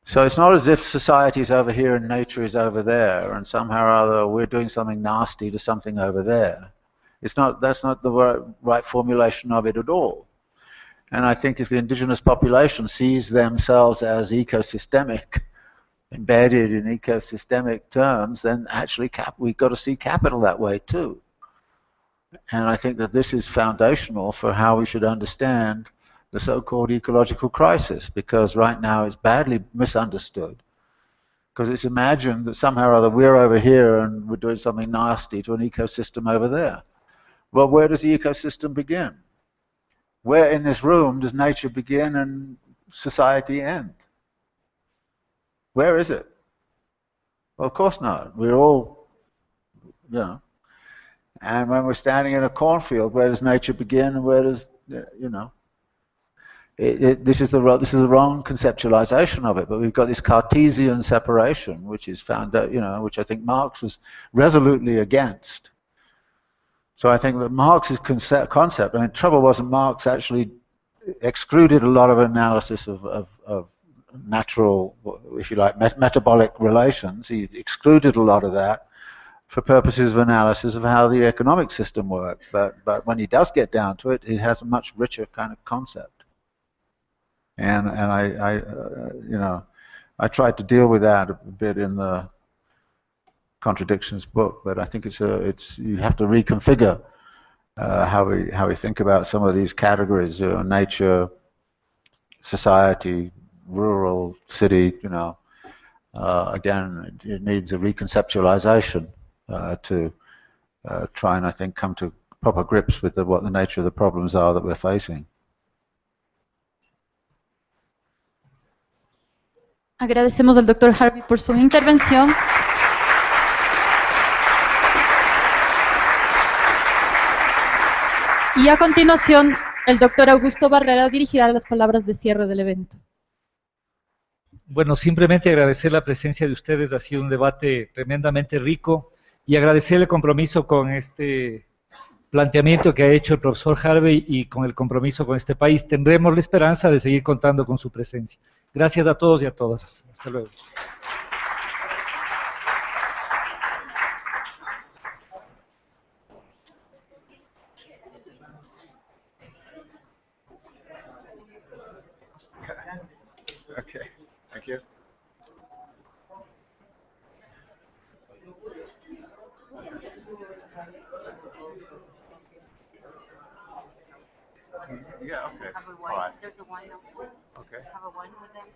S3: So it's not as if society is over here and nature is over there, and somehow or other we're doing something nasty to something over there. That's not the right formulation of it at all. And I think if the indigenous population sees themselves as ecosystemic, embedded in ecosystemic terms, then actually we've got to see capital that way too. And I think that this is foundational for how we should understand the so-called ecological crisis, because right now it's badly misunderstood. Because it's imagined that somehow or other we're over here and we're doing something nasty to an ecosystem over there. Well, where does the ecosystem begin? Where in this room does nature begin and society end? Where is it? Well, of course not. We're all, you know. And when we're standing in a cornfield, where does nature begin and where does, you know? This is the wrong conceptualization of it. But we've got this Cartesian separation, which is found, you know, which I think Marx was resolutely against. So I think that Marx's concept. I mean, trouble wasn't Marx actually excluded a lot of analysis of natural, if you like, metabolic relations. He excluded a lot of that for purposes of analysis of how the economic system worked. But when he does get down to it, it has a much richer kind of concept. And I you know, I tried to deal with that a bit in the Contradictions book, but I think you have to reconfigure how we think about some of these categories: nature, society, rural, city. You know, again, it needs a reconceptualization to try and, I think, come to proper grips with what the nature of the problems are that we're facing.
S4: Agradecemos al Dr. Harvey por su intervención. Y a continuación, el Dr. Augusto Barrera dirigirá las palabras de cierre del evento.
S12: Bueno, simplemente agradecer la presencia de ustedes, ha sido un debate tremendamente rico, y agradecer el compromiso con este planteamiento que ha hecho el profesor Harvey y con el compromiso con este país. Tendremos la esperanza de seguir contando con su presencia. Gracias a todos y a todas. Hasta luego.
S3: Okay, thank you. Yeah, okay.
S13: Have a wine.
S3: All right.
S13: There's a wine out.
S3: Okay.
S13: Have a wine with them.